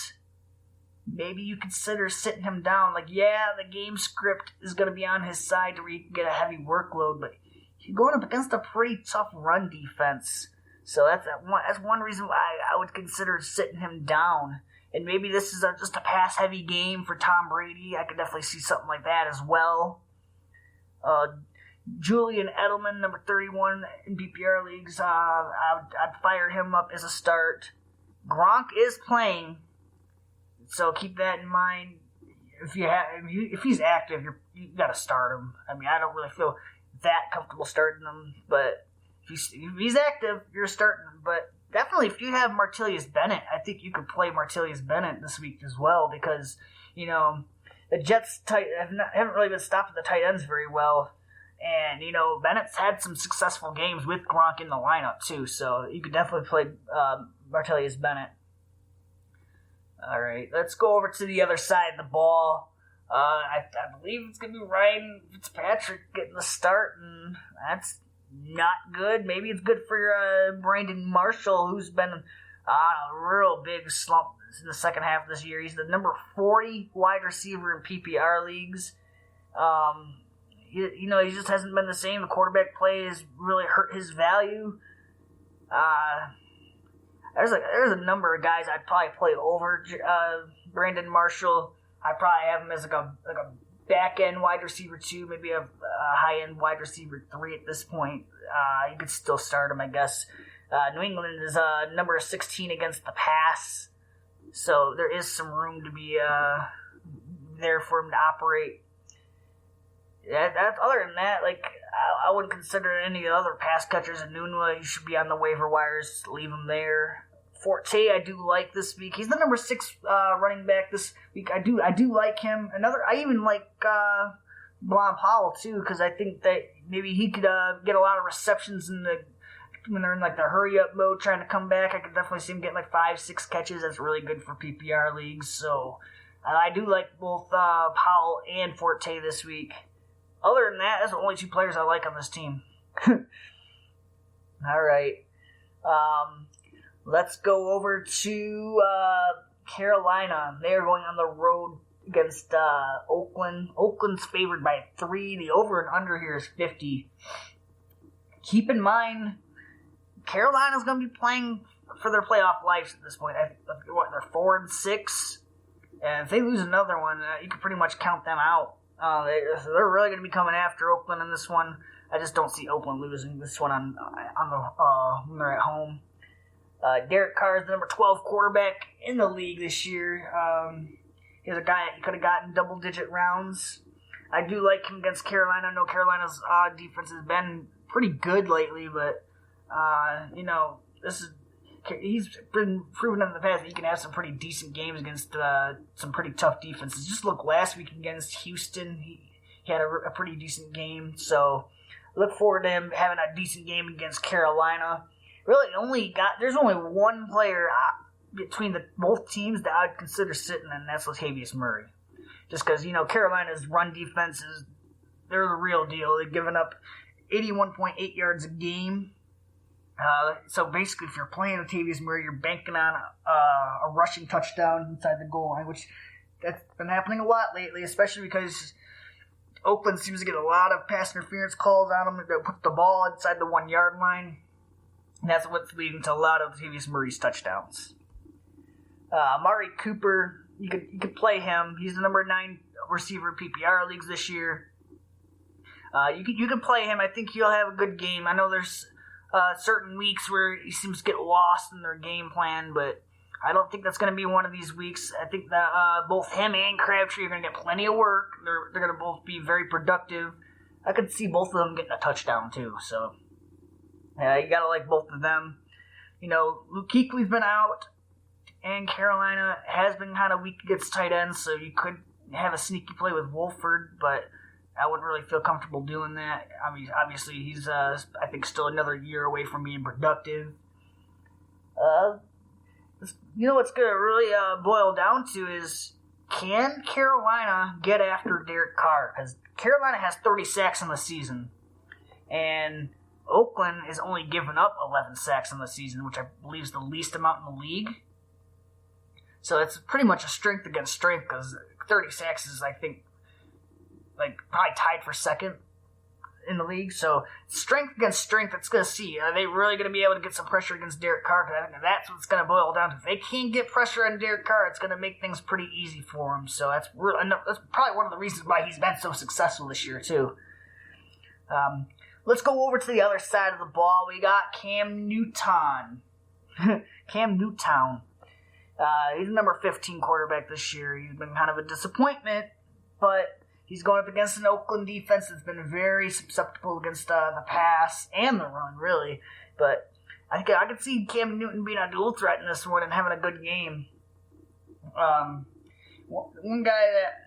maybe you consider sitting him down. Like, yeah, the game script is going to be on his side where you can get a heavy workload, but he's going up against a pretty tough run defense. So that's one reason why I would consider sitting him down. And maybe this is just a pass-heavy game for Tom Brady. I could definitely see something like that as well. Julian Edelman, number 31 in PPR leagues, I'd fire him up as a start. Gronk is playing, so keep that in mind. If he's active, you got to start him. I mean, I don't really feel that comfortable starting him, but if he's active, you're starting him. But definitely, if you have Martellus Bennett, I think you could play Martellus Bennett this week as well because the Jets haven't really been stopping the tight ends very well. And, Bennett's had some successful games with Gronk in the lineup, too. So you could definitely play Martellus Bennett. All right, let's go over to the other side of the ball. I believe it's going to be Ryan Fitzpatrick getting the start, and that's not good. Maybe it's good for Brandon Marshall, who's been on a real big slump in the second half of this year. He's the number 40 wide receiver in PPR leagues. He just hasn't been the same. The quarterback play has really hurt his value. There's a number of guys I'd probably play over Brandon Marshall. I'd probably have him as like a back end wide receiver 2, maybe a high end wide receiver 3 at this point. You could still start him, I guess. New England is number 16 against the pass, so there is some room to be there for him to operate. Other than that, I wouldn't consider any other pass catchers in Nunwa. You should be on the waiver wires. Leave him there. Forte, I do like this week. He's the number 6 running back this week. I do like him. I even like Blom Powell too, because I think that maybe he could get a lot of receptions when they're in the hurry up mode trying to come back. I could definitely see him getting 5-6 catches. That's really good for PPR leagues. So I do like both Powell and Forte this week. Other than that, that's the only 2 players I like on this team. All right. Let's go over to Carolina. They are going on the road against Oakland. Oakland's favored by 3. The over and under here is 50. Keep in mind, Carolina's going to be playing for their playoff lives at this point. They're 4-6. And if they lose another one, you can pretty much count them out. They're really going to be coming after Oakland in this one. I just don't see Oakland losing this one on when they're at home. Derek Carr is the number 12 quarterback in the league this year. He's a guy that could have gotten double-digit rounds. I do like him against Carolina. I know Carolina's defense has been pretty good lately, but he's been proven in the past that he can have some pretty decent games against some pretty tough defenses. Just look last week against Houston. He had a pretty decent game. So look forward to him having a decent game against Carolina. Really, there's only one player between both teams that I'd consider sitting, and that's Latavius Murray. Just because, Carolina's run defense they're the real deal. They've given up 81.8 yards a game. So basically, if you're playing Latavius Murray, you're banking on a rushing touchdown inside the goal line, which that's been happening a lot lately, especially because Oakland seems to get a lot of pass interference calls on them that put the ball inside the 1 yard line. And that's what's leading to a lot of Latavius Murray's touchdowns. Amari Cooper, you could play him. He's the number 9 receiver in PPR leagues this year. You can play him. I think he'll have a good game. I know there's certain weeks where he seems to get lost in their game plan, but I don't think that's going to be one of these weeks. I think that both him and Crabtree are going to get plenty of work. They're going to both be very productive. I could see both of them getting a touchdown too. So you got to like both of them. Luke Kuechly's been out, and Carolina has been kind of weak against tight ends, so you could have a sneaky play with Wolford, but I wouldn't really feel comfortable doing that. I mean, obviously, he's, I think, still another year away from being productive. What's going to really boil down to is, can Carolina get after Derek Carr? Because Carolina has 30 sacks in the season, and Oakland has only given up 11 sacks in the season, which I believe is the least amount in the league. So it's pretty much a strength against strength, because 30 sacks is, I think, probably tied for second in the league. So strength against strength, it's going to see. Are they really going to be able to get some pressure against Derek Carr? Because I think that's what's going to boil down to. If they can't get pressure on Derek Carr, it's going to make things pretty easy for him. So that's probably one of the reasons why he's been so successful this year, too. Let's go over to the other side of the ball. We got Cam Newton. Cam Newtown. He's the number 15 quarterback this year. He's been kind of a disappointment, but he's going up against an Oakland defense that's been very susceptible against the pass and the run, really. But I could see Cam Newton being a dual threat in this one and having a good game. One guy that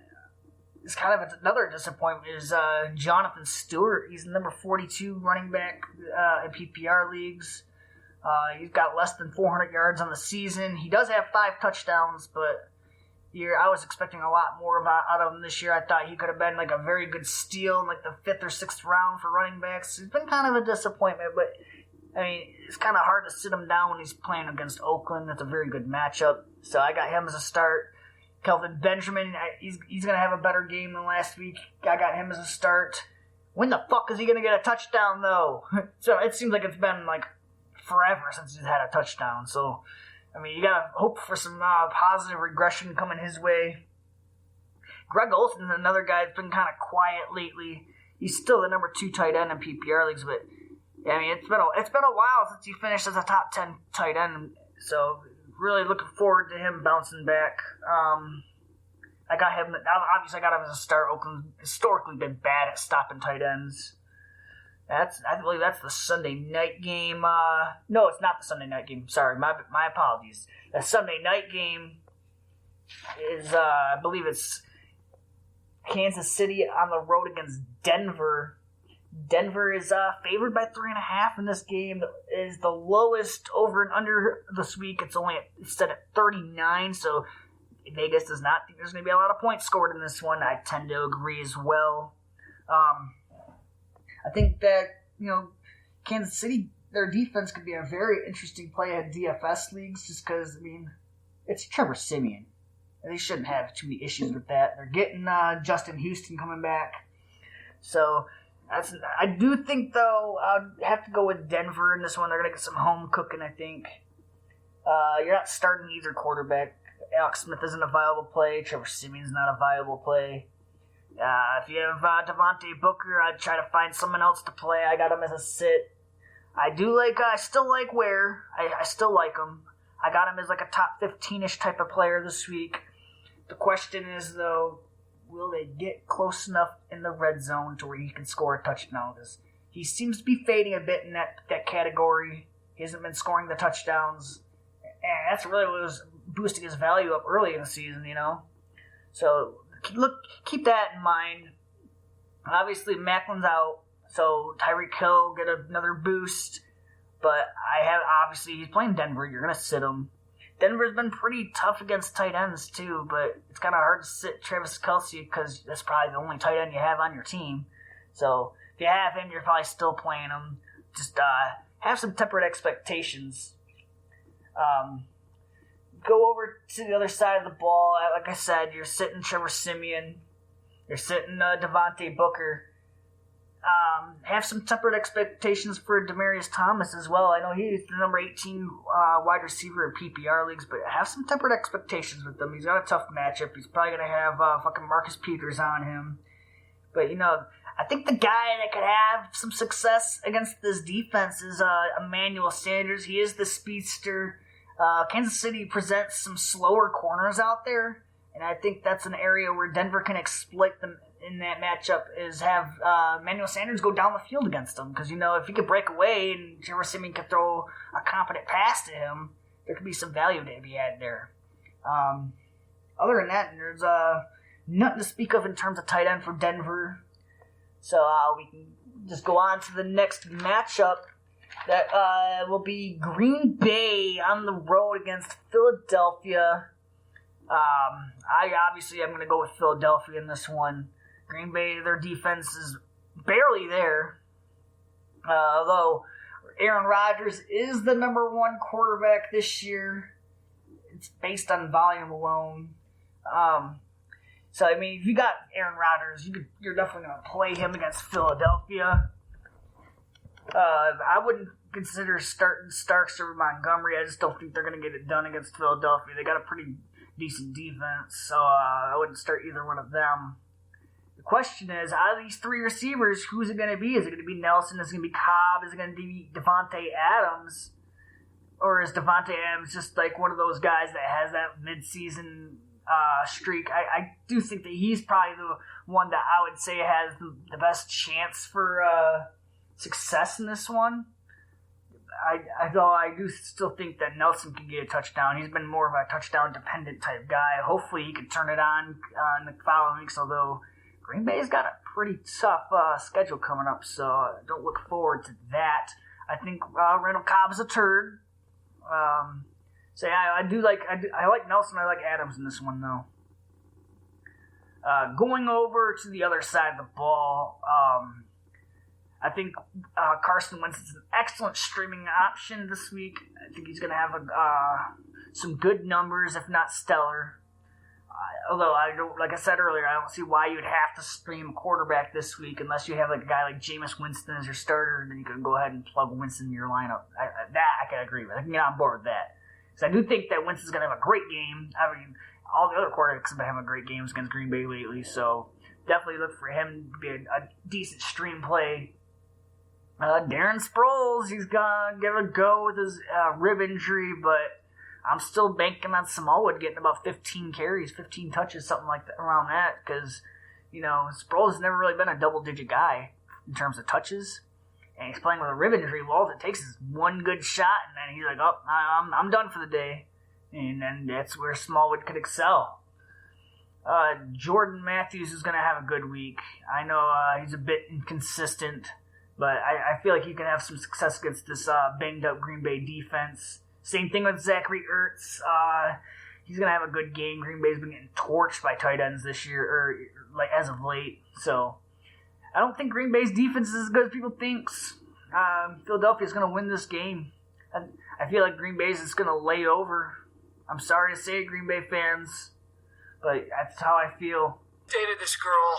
is kind of another disappointment is Jonathan Stewart. He's the number 42 running back in PPR leagues. He's got less than 400 yards on the season. He does have 5 touchdowns, but I was expecting a lot more out of him this year. I thought he could have been like a very good steal in like the 5th or 6th round for running backs. He's been kind of a disappointment, but I mean, it's kind of hard to sit him down when he's playing against Oakland. That's a very good matchup. So I got him as a start. Kelvin Benjamin, he's going to have a better game than last week. I got him as a start. When the fuck is he going to get a touchdown, though? So it seems like it's been like forever since he's had a touchdown. So, I mean, you got to hope for some positive regression coming his way. Greg Olsen is another guy that's been kind of quiet lately. He's still the number 2 tight end in PPR leagues, but I mean, it's been a while since he finished as a top 10 tight end. So, really looking forward to him bouncing back. I got him as a start. Oakland's historically been bad at stopping tight ends. I believe that's the Sunday night game. No, it's not the Sunday night game. Sorry, my apologies. The Sunday night game is, I believe it's Kansas City on the road against Denver. Denver is favored by 3.5 in this game. It is the lowest over and under this week. It's set at 39, so Vegas does not think there's going to be a lot of points scored in this one. I tend to agree as well. I think that, Kansas City, their defense could be a very interesting play at DFS leagues just because, I mean, it's Trevor Siemian. They shouldn't have too many issues with that. They're getting Justin Houston coming back. So, I do think, though, I'd have to go with Denver in this one. They're going to get some home cooking, I think. You're not starting either quarterback. Alex Smith isn't a viable play. Trevor Siemian's not a viable play. If you have Devontae Booker, I'd try to find someone else to play. I got him as a sit. I still like Ware. I still like him. I got him as like a top 15-ish type of player this week. The question is, though, will they get close enough in the red zone to where he can score a touchdown? Because he seems to be fading a bit in that category. He hasn't been scoring the touchdowns. And that's really what was boosting his value up early in the season, So, keep that in mind. Obviously, Macklin's out, so Tyreek Hill get another boost. But obviously, he's playing Denver. You're going to sit him. Denver's been pretty tough against tight ends, too, but it's kind of hard to sit Travis Kelce because that's probably the only tight end you have on your team. So, if you have him, you're probably still playing him. Just have some tempered expectations. Go over to the other side of the ball. Like I said, you're sitting Trevor Siemian. You're sitting Devontae Booker. have some tempered expectations for Demaryius Thomas as well. I know he's the number 18 wide receiver in PPR leagues, but have some tempered expectations with him. He's got a tough matchup. He's probably going to have fucking Marcus Peters on him. But, I think the guy that could have some success against this defense is Emmanuel Sanders. He is the speedster. Kansas City presents some slower corners out there, and I think that's an area where Denver can exploit them in that matchup, is have Emmanuel Sanders go down the field against them. Because, if he could break away and Trevor Siemian could throw a competent pass to him, there could be some value to be had there. Other than that, there's nothing to speak of in terms of tight end for Denver. So we can just go on to the next matchup. That will be Green Bay on the road against Philadelphia. I obviously am going to go with Philadelphia in this one. Green Bay, their defense is barely there. Although Aaron Rodgers is the number one quarterback this year. It's based on volume alone. So, if you got Aaron Rodgers, you're definitely going to play him against Philadelphia. I wouldn't consider starting Starks or Montgomery. I just don't think they're going to get it done against Philadelphia. They got a pretty decent defense, so I wouldn't start either one of them. The question is, out of these three receivers, who's it going to be? Is it going to be Nelson? Is it going to be Cobb? Is it going to be Devontae Adams? Or is Devontae Adams just like one of those guys that has that midseason streak? I do think that he's probably the one that I would say has the best chance for success in this one. Though I do still think that Nelson can get a touchdown. He's been more of a touchdown-dependent type guy. Hopefully he can turn it on in the following weeks, although Green Bay's got a pretty tough schedule coming up, so I don't look forward to that. I think Randall Cobb's a turd. So yeah, I like Nelson. I like Adams in this one, though. Going over to the other side of the ball, I think Carson Wentz is an excellent streaming option this week. I think he's going to have some good numbers, if not stellar. Although, like I said earlier, I don't see why you'd have to stream a quarterback this week unless you have a guy like Jameis Winston as your starter, and then you can go ahead and plug Winston in your lineup. That I can agree with. I can get on board with that. So I do think that Winston's going to have a great game. All the other quarterbacks have been having great games against Green Bay lately, so definitely look for him to be a decent stream play. Darren Sproles, he's going to give it a go with his rib injury, but I'm still banking on Smallwood getting about 15 carries, 15 touches, something like that, around that, because, Sproles has never really been a double-digit guy in terms of touches, and he's playing with a rib injury. Well, all it takes is one good shot, and then he's like, oh, I'm done for the day, and then that's where Smallwood could excel. Jordan Matthews is going to have a good week. I know he's a bit inconsistent, but I feel like he can have some success against this banged-up Green Bay defense. Same thing with Zachary Ertz. He's going to have a good game. Green Bay's been getting torched by tight ends this year, or as of late. So I don't think Green Bay's defense is as good as people think. Philadelphia's going to win this game. I feel like Green Bay's is going to lay over. I'm sorry to say it, Green Bay fans, but that's how I feel. Dated this girl.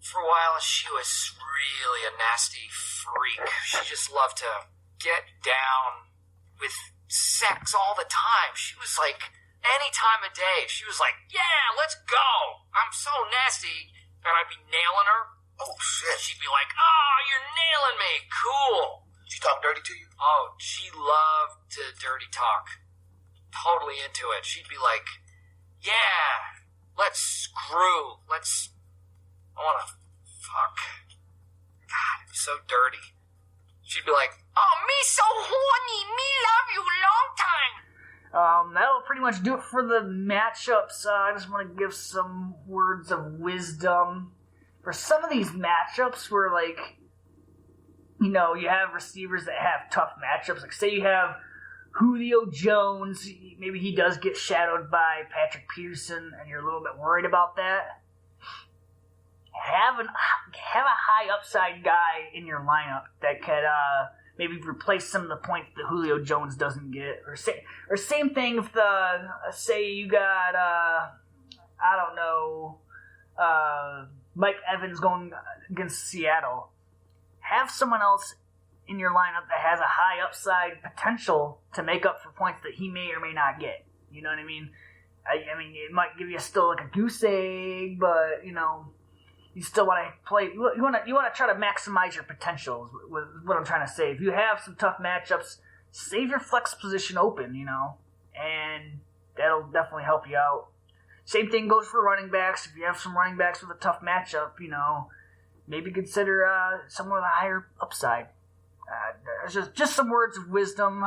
For a while, she was really a nasty freak. She just loved to get down with sex all the time. She was like, any time of day, she was like, yeah, let's go. I'm so nasty. And I'd be nailing her. Oh, shit. She'd be like, oh, you're nailing me. Cool. She talk dirty to you? Oh, she loved to dirty talk. Totally into it. She'd be like, yeah, let's screw. I want to fuck. God, it was so dirty. She'd be like, oh, me so horny. Me love you long time. That'll pretty much do it for the matchups. I just want to give some words of wisdom. For some of these matchups where, you have receivers that have tough matchups. Like, say you have Julio Jones. Maybe he does get shadowed by Patrick Peterson, and you're a little bit worried about that. Have a high upside guy in your lineup that could maybe replace some of the points that Julio Jones doesn't get, or same thing if say you got Mike Evans going against Seattle. have someone else in your lineup that has a high upside potential to make up for points that he may or may not get. You know what I mean? I mean, it might give you still like a goose egg, but you still want to play. You want to try to maximize your potentials. With what I'm trying to say. If you have some tough matchups, save your flex position open. And that'll definitely help you out. Same thing goes for running backs. If you have some running backs with a tough matchup, maybe consider someone with a higher upside. Just some words of wisdom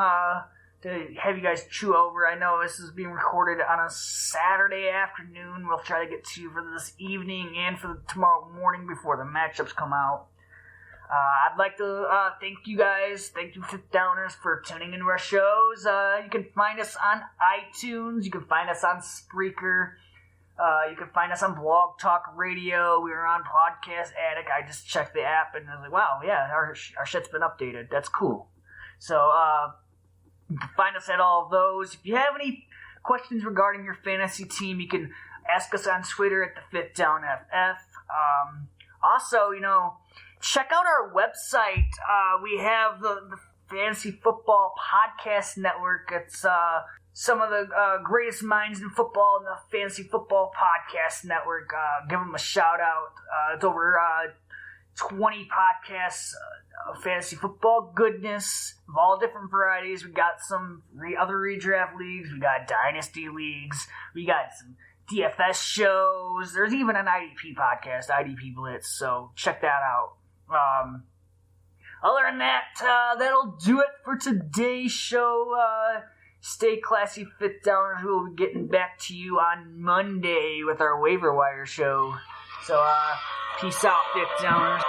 to have you guys chew over. I know this is being recorded on a Saturday afternoon. We'll try to get to you for this evening and for tomorrow morning before the matchups come out. I'd like to thank you guys. Thank you, Fifth Downers, for tuning into our shows. You can find us on iTunes. You can find us on Spreaker. You can find us on Blog Talk Radio. We are on Podcast Addict. I just checked the app and I was like, wow, yeah, our shit's been updated. That's cool. So, you can find us at all of those. If you have any questions regarding your fantasy team, you can ask us on Twitter at the Fifth Down FF. Also, check out our website. We have the Fantasy Football Podcast Network. It's some of the greatest minds in football in the Fantasy Football Podcast Network. Give them a shout out. It's over 20 podcasts of fantasy football goodness of all different varieties. We got some other redraft leagues. We got dynasty leagues. We got some DFS shows. There's even an IDP podcast, IDP Blitz. So check that out. Other than that, that'll do it for today's show. Stay classy, Fifth Downers. We'll be getting back to you on Monday with our waiver wire show. So, peace out, Fifth Downers.